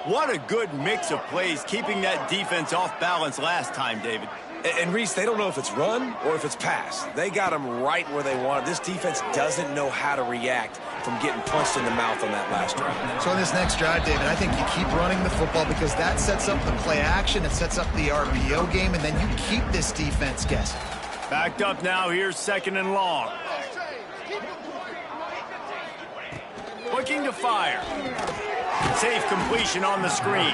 What a good mix of plays, keeping that defense off balance last time, David. And Reese, they don't know if it's run or if it's pass. They got them right where they want it. This defense doesn't know how to react from getting punched in the mouth on that last drive. So on this next drive, David, I think you keep running the football because that sets up the play action, it sets up the RPO game, and then you keep this defense guessing. Backed up now, here's 2nd and long. Looking to fire. Safe completion on the screen.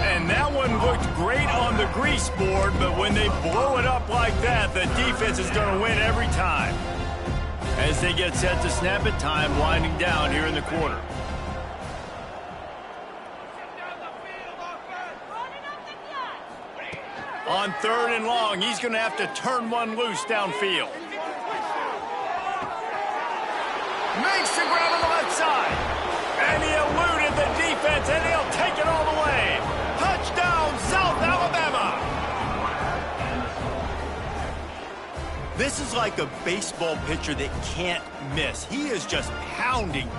And that one looked great on the grease board, but when they blow it up like that, the defense is going to win every time. As they get set to snap it, time winding down here in the quarter. On 3rd and long, he's going to have to turn one loose downfield. Makes the grab on the left side. And he eluded the defense, and he'll take it all the way. Touchdown, South Alabama. This is like a baseball pitcher that can't miss. He is just pounding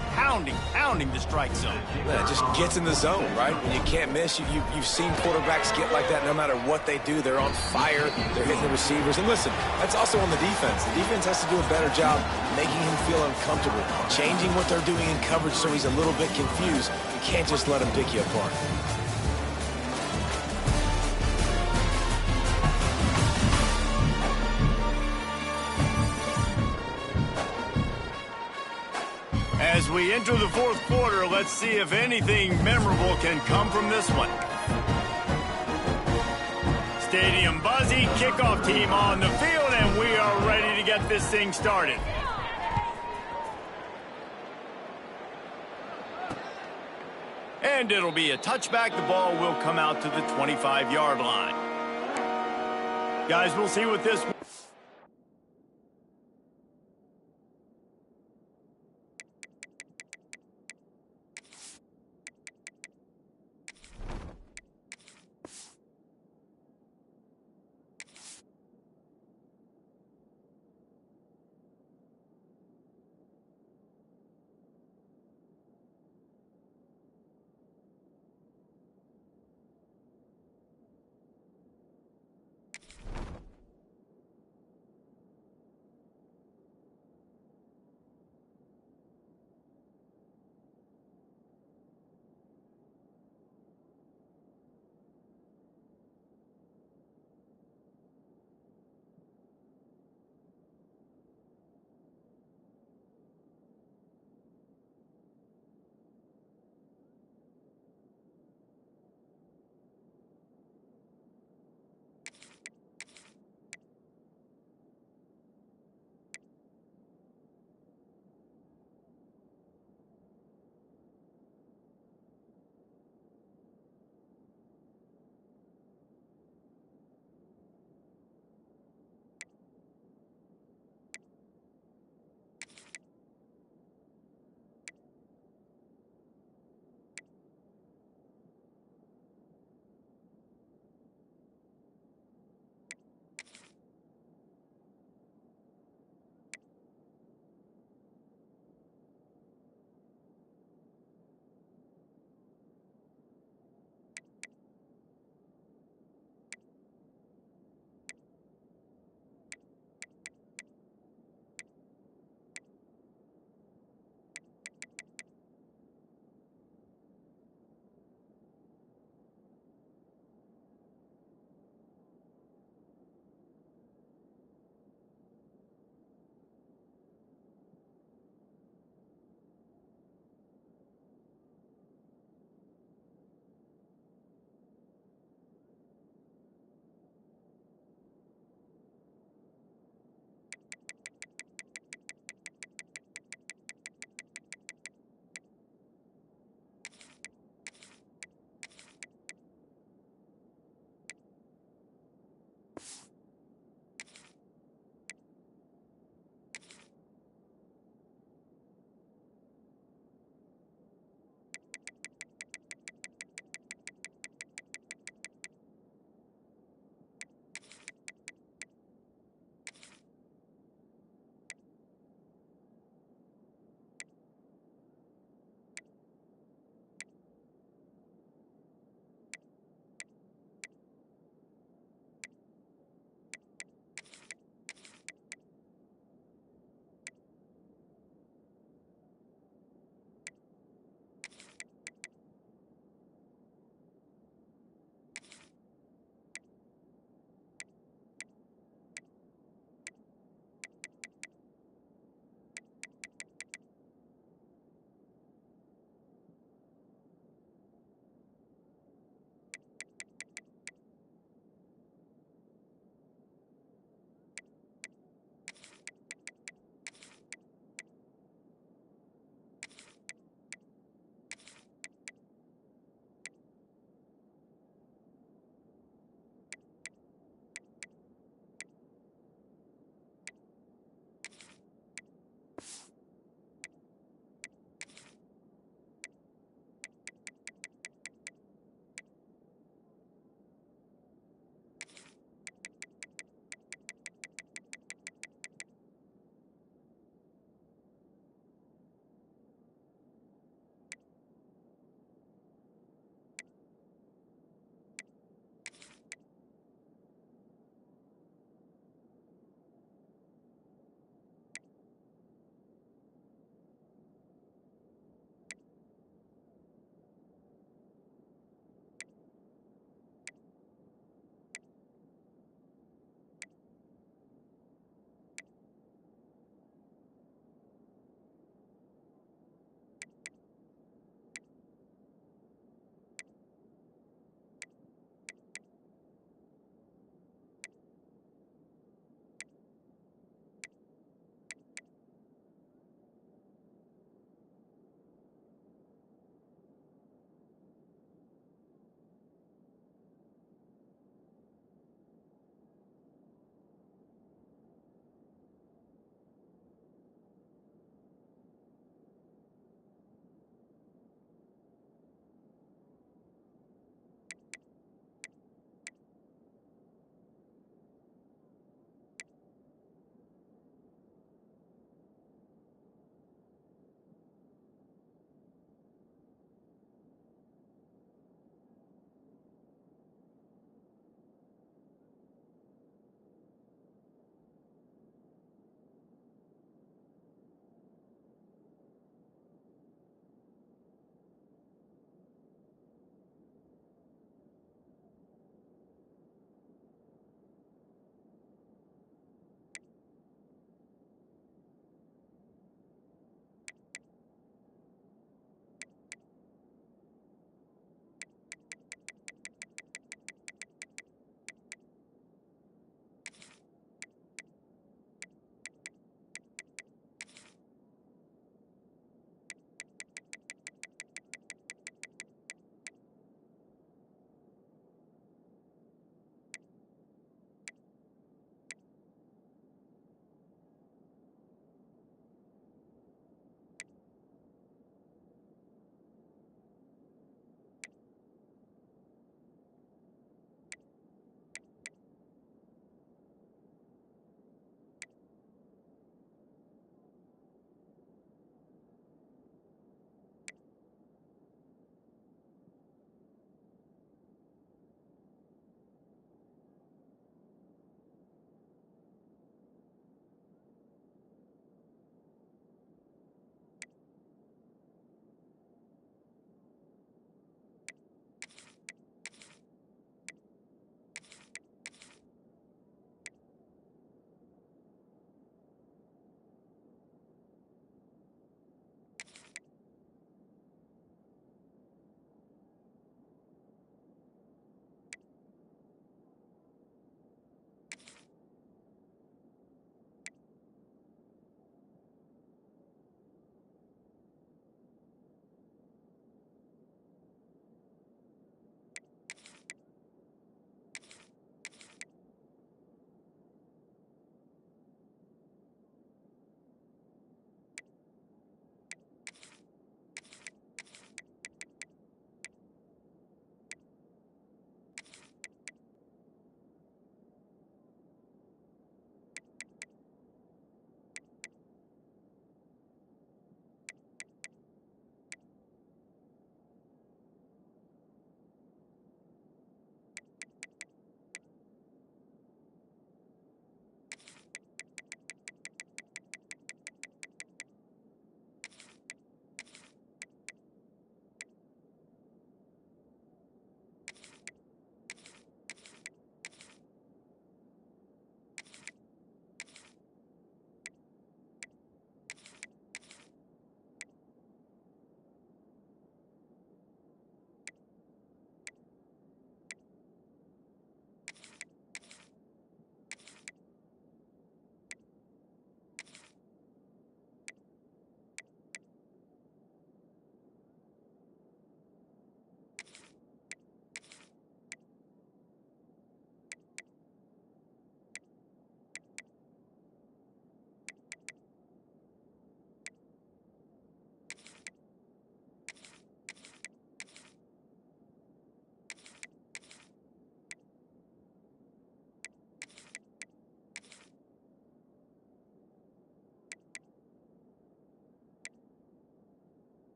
the strike zone. Yeah, it just gets in the zone, right? When you can't miss, you've seen quarterbacks get like that no matter what they do. They're on fire. They're hitting the receivers. And listen, that's also on the defense. The defense has to do a better job making him feel uncomfortable, changing what they're doing in coverage so he's a little bit confused. You can't just let him pick you apart. As we enter the 4th quarter, let's see if anything memorable can come from this one. Stadium buzzy, kickoff team on the field, and we are ready to get this thing started. And it'll be a touchback. The ball will come out to the 25-yard line. Guys, we'll see what this...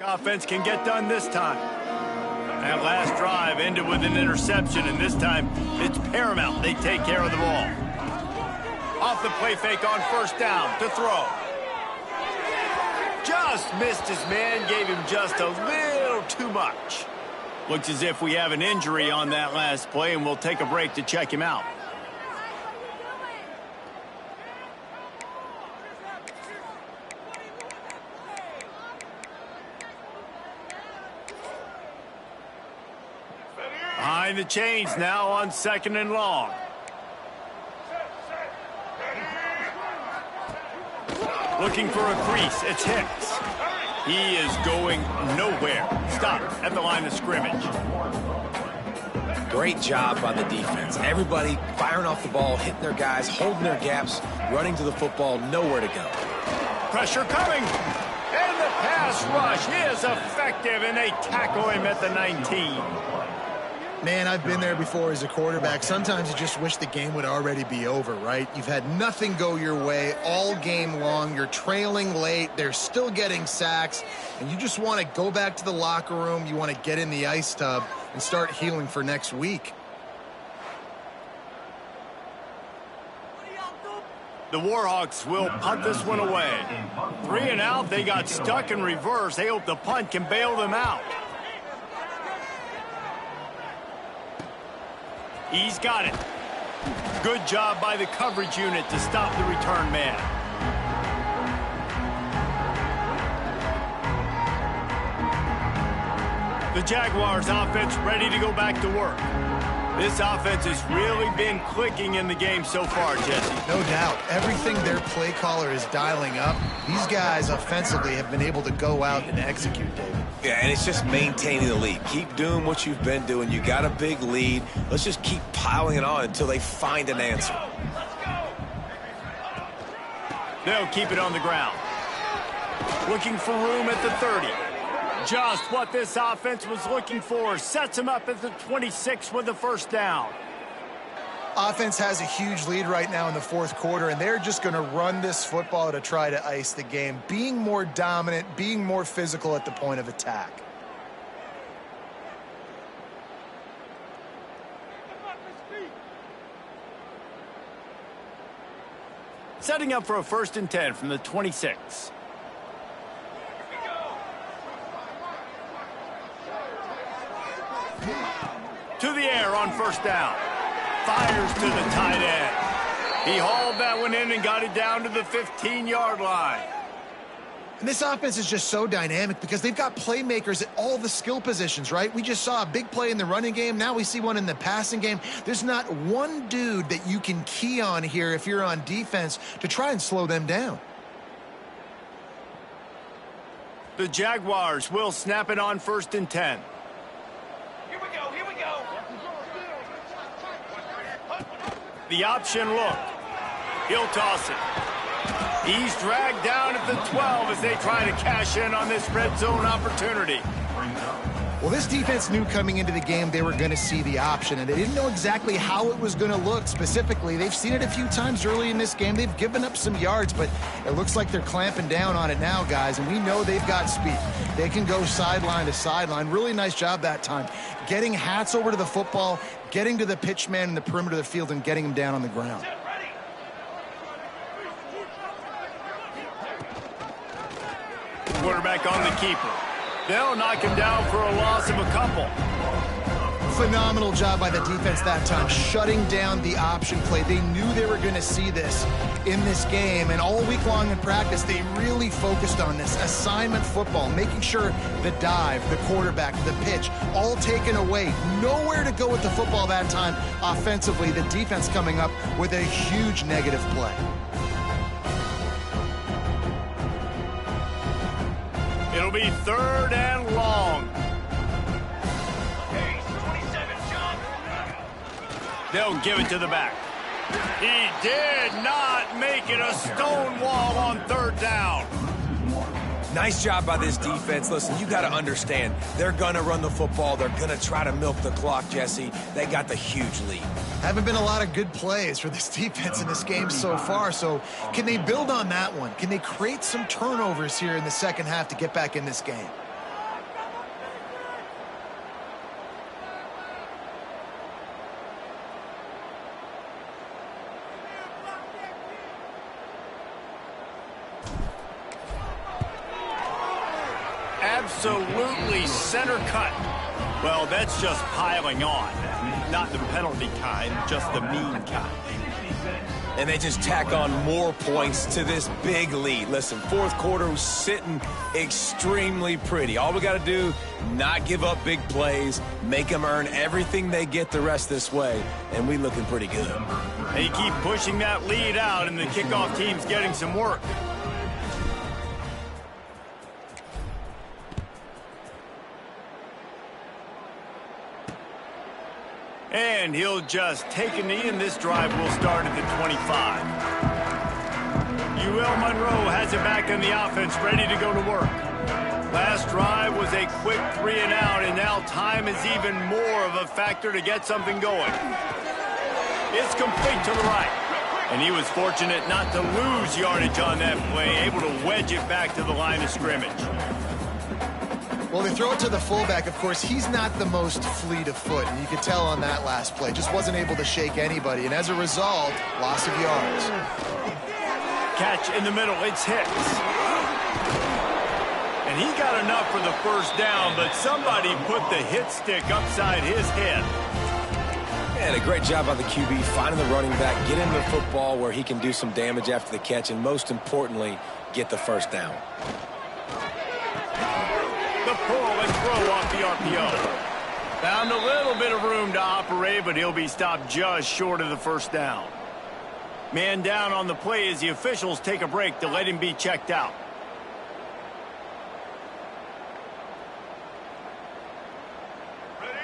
Offense can get done this time. That last drive ended with an interception, and this time it's paramount they take care of the ball. Off the play fake on first down to throw. Just missed his man, gave him just a little too much. Looks as if we have an injury on that last play, and we'll take a break to check him out. Behind the chains now on 2nd and long. Looking for a crease. It's Hicks. He is going nowhere. Stop at the line of scrimmage. Great job by the defense. Everybody firing off the ball, hitting their guys, holding their gaps, running to the football, nowhere to go. Pressure coming. And the pass rush is effective, and they tackle him at the 19. Man, I've been there before as a quarterback. Sometimes you just wish the game would already be over, right? You've had nothing go your way all game long. You're trailing late. They're still getting sacks. And you just want to go back to the locker room. You want to get in the ice tub and start healing for next week. The Warhawks will punt this one away. 3 and out. They got stuck in reverse. They hope the punt can bail them out. He's got it. Good job by the coverage unit to stop the return man. The Jaguars offense ready to go back to work. This offense has really been clicking in the game so far, Jesse. No doubt. Everything their play caller is dialing up, these guys offensively have been able to go out and execute, David. Yeah, and it's just maintaining the lead. Keep doing what you've been doing. You got a big lead. Let's just keep piling it on until they find an answer. They'll keep it on the ground. Looking for room at the 30. Just what this offense was looking for. Sets him up at the 26 with the first down. Offense has a huge lead right now in the fourth quarter, and they're just going to run this football to try to ice the game, being more dominant, being more physical at the point of attack. Setting up for a 1st and 10 from the 26. To the air on first down. Fires to the tight end. He hauled that one in and got it down to the 15-yard line. And this offense is just so dynamic because they've got playmakers at all the skill positions, right? We just saw a big play in the running game. Now we see one in the passing game. There's not one dude that you can key on here if you're on defense to try and slow them down. The Jaguars will snap it on 1st and 10. The option look. He'll toss it. He's dragged down at the 12 as they try to cash in on this red zone opportunity. Well, this defense knew coming into the game they were going to see the option, and they didn't know exactly how it was going to look specifically. They've seen it a few times early in this game. They've given up some yards, but it looks like they're clamping down on it now, guys, and we know they've got speed. They can go sideline to sideline. Really nice job that time. Getting Hats over to the football, getting to the pitch man in the perimeter of the field, and getting him down on the ground. Quarterback on the keeper. They'll knock him down for a loss of a couple. Phenomenal job by the defense that time, shutting down the option play. They knew they were going to see this in this game, and all week long in practice, they really focused on this assignment football, making sure the dive, the quarterback, the pitch, all taken away. Nowhere to go with the football that time offensively. The defense coming up with a huge negative play. It'll be 3rd and long. They'll give it to the back. He did not make it a stone wall on 3rd down. Nice job by this defense. Listen, you got to understand, they're going to run the football. They're going to try to milk the clock, Jesse. They got the huge lead. Haven't been a lot of good plays for this defense in this game so far, so can they build on that one? Can they create some turnovers here in the second half to get back in this game? absolutely center cut. Well, that's just piling on. Not the penalty kind, just the mean kind. And they just tack on more points to this big lead. Listen, fourth quarter was sitting extremely pretty. All we got to do, not give up big plays, make them earn everything they get the rest this way, and we looking pretty good. They keep pushing that lead out, and the kickoff team's getting some work. And he'll just take a knee, and this drive will start at the 25. Monroe has it back in the offense, ready to go to work. Last drive was a quick 3-and-out, and now time is even more of a factor to get something going. It's complete to the right. And he was fortunate not to lose yardage on that play, able to wedge it back to the line of scrimmage. Well, they throw it to the fullback. Of course, he's not the most fleet of foot, and you could tell on that last play. Just wasn't able to shake anybody, and as a result, loss of yards. Catch in the middle, it's Hicks. And he got enough for the first down, but somebody put the hit stick upside his head. And a great job by the QB, finding the running back, get him the football where he can do some damage after the catch, and most importantly, get the first down. The pull and throw off the RPO. Found a little bit of room to operate, but he'll be stopped just short of the first down. Man down on the play as the officials take a break to let him be checked out.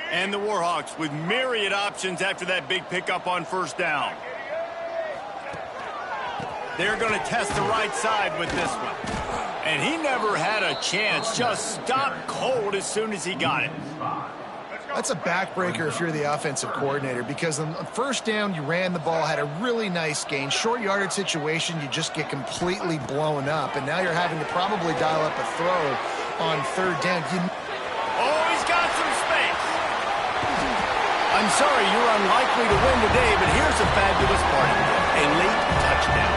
And the Warhawks with myriad options after that big pickup on first down. They're going to test the right side with this one. And he never had a chance, just stopped cold as soon as he got it. That's a backbreaker if you're the offensive coordinator, because on first down, you ran the ball, had a really nice gain. Short yardage situation, you just get completely blown up, and now you're having to probably dial up a throw on third down. Oh, he's got some space. I'm sorry, you're unlikely to win today, but here's a fabulous part. A late touchdown.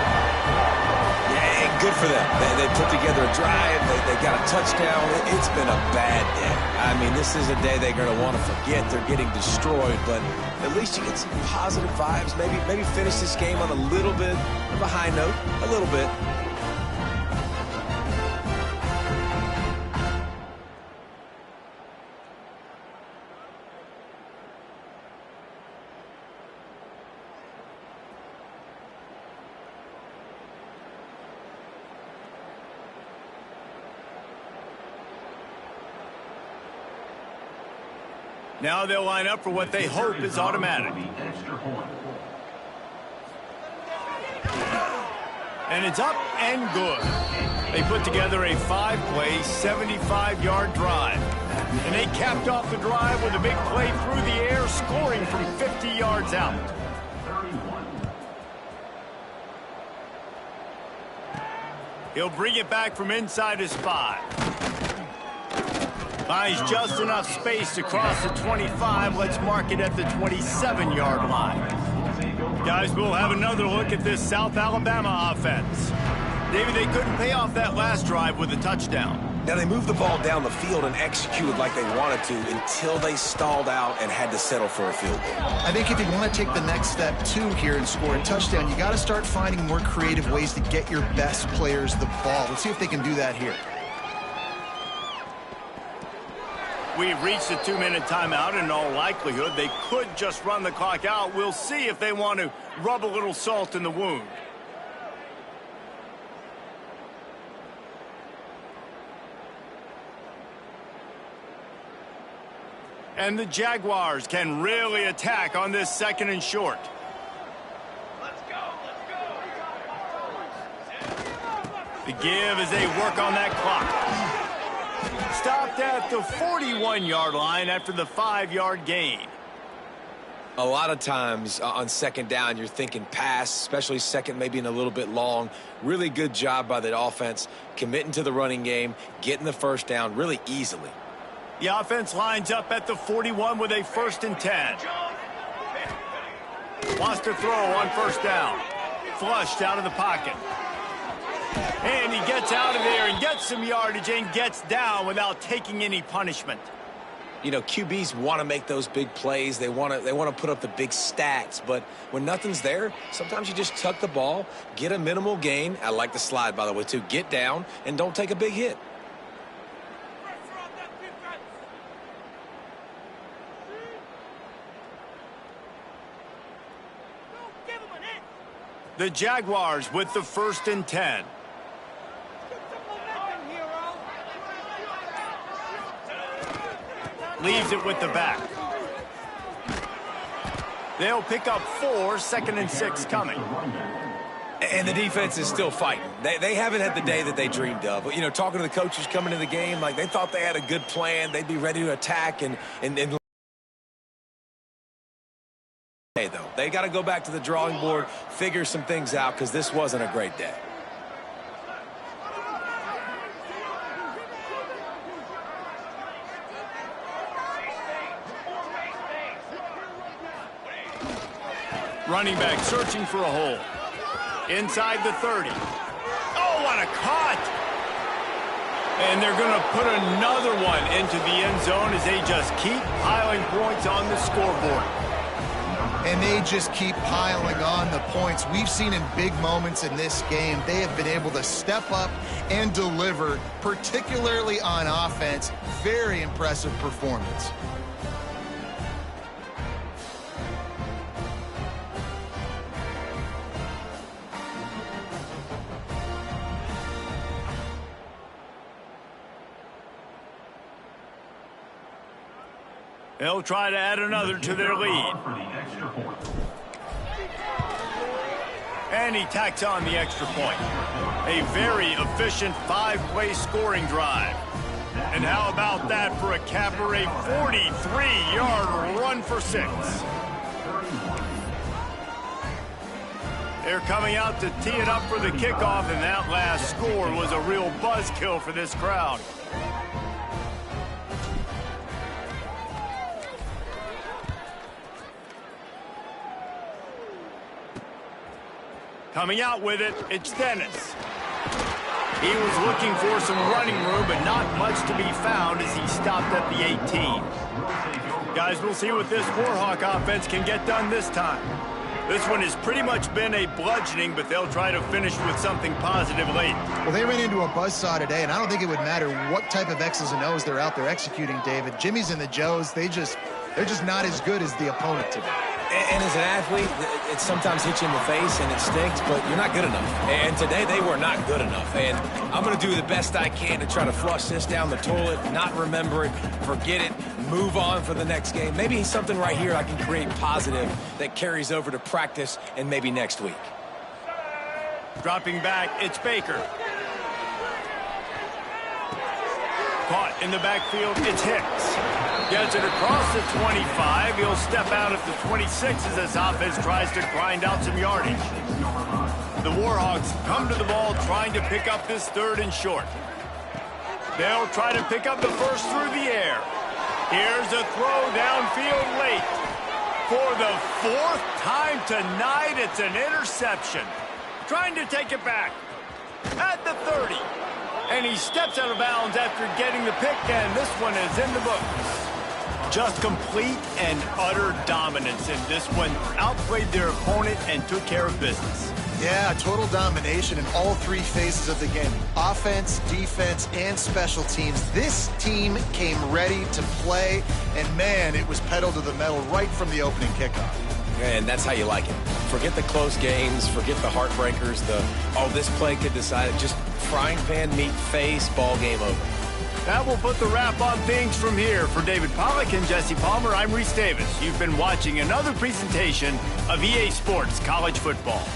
Good for them. They put together a drive. They got a touchdown. It's been a bad day. I mean, this is a day they're going to want to forget. They're getting destroyed, but at least you get some positive vibes. Maybe finish this game on a little bit of a high note. A little bit. Now they'll line up for what they hope is automatic. And it's up and good. They put together a 5-play, 75-yard drive. And they capped off the drive with a big play through the air, scoring from 50 yards out. He'll bring it back from inside his 5. Finds just enough space to cross the 25. Let's mark it at the 27-yard line. Guys, we'll have another look at this South Alabama offense. David, they couldn't pay off that last drive with a touchdown. Now, they moved the ball down the field and executed like they wanted to until they stalled out and had to settle for a field goal. I think if you want to take the next step, too, here and score a touchdown, you got to start finding more creative ways to get your best players the ball. Let's see if they can do that here. We've reached a 2-minute timeout. In all likelihood, they could just run the clock out. We'll see if they want to rub a little salt in the wound. And the Jaguars can really attack on this 2nd and short. Let's go, let's go. The give as they work on that clock. Stopped at the 41-yard line after the 5-yard gain. A lot of times on 2nd down, you're thinking pass, especially 2nd, maybe in a little bit long. Really good job by the offense, committing to the running game, getting the first down really easily. The offense lines up at the 41 with a 1st and 10. Wants to throw on first down. Flushed out of the pocket. And he gets out of there and gets some yardage and gets down without taking any punishment. You know, QBs want to make those big plays. They want to put up the big stats. But when nothing's there, sometimes you just tuck the ball, get a minimal gain. I like the slide, by the way, too. Get down and don't take a big hit. The Jaguars with the 1st and 10. Leaves it with the back. They'll pick up 4, 2nd and 6 coming. And the defense is still fighting. They haven't had the day that they dreamed of. You know, talking to the coaches coming to the game, like they thought they had a good plan. They'd be ready to attack and though. They got to go back to the drawing board, figure some things out, because this wasn't a great day. Running back searching for a hole. Inside the 30. Oh, what a cut! And they're going to put another one into the end zone as they just keep piling points on the scoreboard. And they just keep piling on the points. We've seen in big moments in this game, they have been able to step up and deliver, particularly on offense. Very impressive performance. They'll try to add another to their lead. And he tacks on the extra point. A very efficient 5-play scoring drive. And how about that for a capper, a 43-yard run for 6. They're coming out to tee it up for the kickoff, and that last score was a real buzzkill for this crowd. Coming out with it, it's Dennis. He was looking for some running room, but not much to be found as he stopped at the 18. Guys, we'll see what this Warhawk offense can get done this time. This one has pretty much been a bludgeoning, but they'll try to finish with something positive late. Well, they ran into a buzzsaw today, and I don't think it would matter what type of X's and O's they're out there executing, David. Jimmy's and the Joes, they're just not as good as the opponent today. And as an athlete, it sometimes hits you in the face and it stinks, but you're not good enough. And today they were not good enough. And I'm going to do the best I can to try to flush this down the toilet, not remember it, forget it, move on for the next game. Maybe something right here I can create positive that carries over to practice and maybe next week. Dropping back, it's Baker. Caught in the backfield, it's Hicks. Gets it across the 25. He'll step out at the 26 as this offense tries to grind out some yardage. The Warhawks come to the ball trying to pick up this 3rd and short. They'll try to pick up the first through the air. Here's a throw downfield late. For the 4th time tonight, it's an interception. Trying to take it back at the 30. And he steps out of bounds after getting the pick, and this one is in the books. Just complete and utter dominance in this one. Outplayed their opponent and took care of business. Yeah, total domination in all 3 phases of the game. Offense, defense, and special teams. This team came ready to play, and man, it was pedal to the metal right from the opening kickoff. And that's how you like it. Forget the close games, forget the heartbreakers, this play could decide it. Just frying pan meet face, ball game over. That will put the wrap on things from here. For David Pollack and Jesse Palmer, I'm Reese Davis. You've been watching another presentation of EA Sports College Football.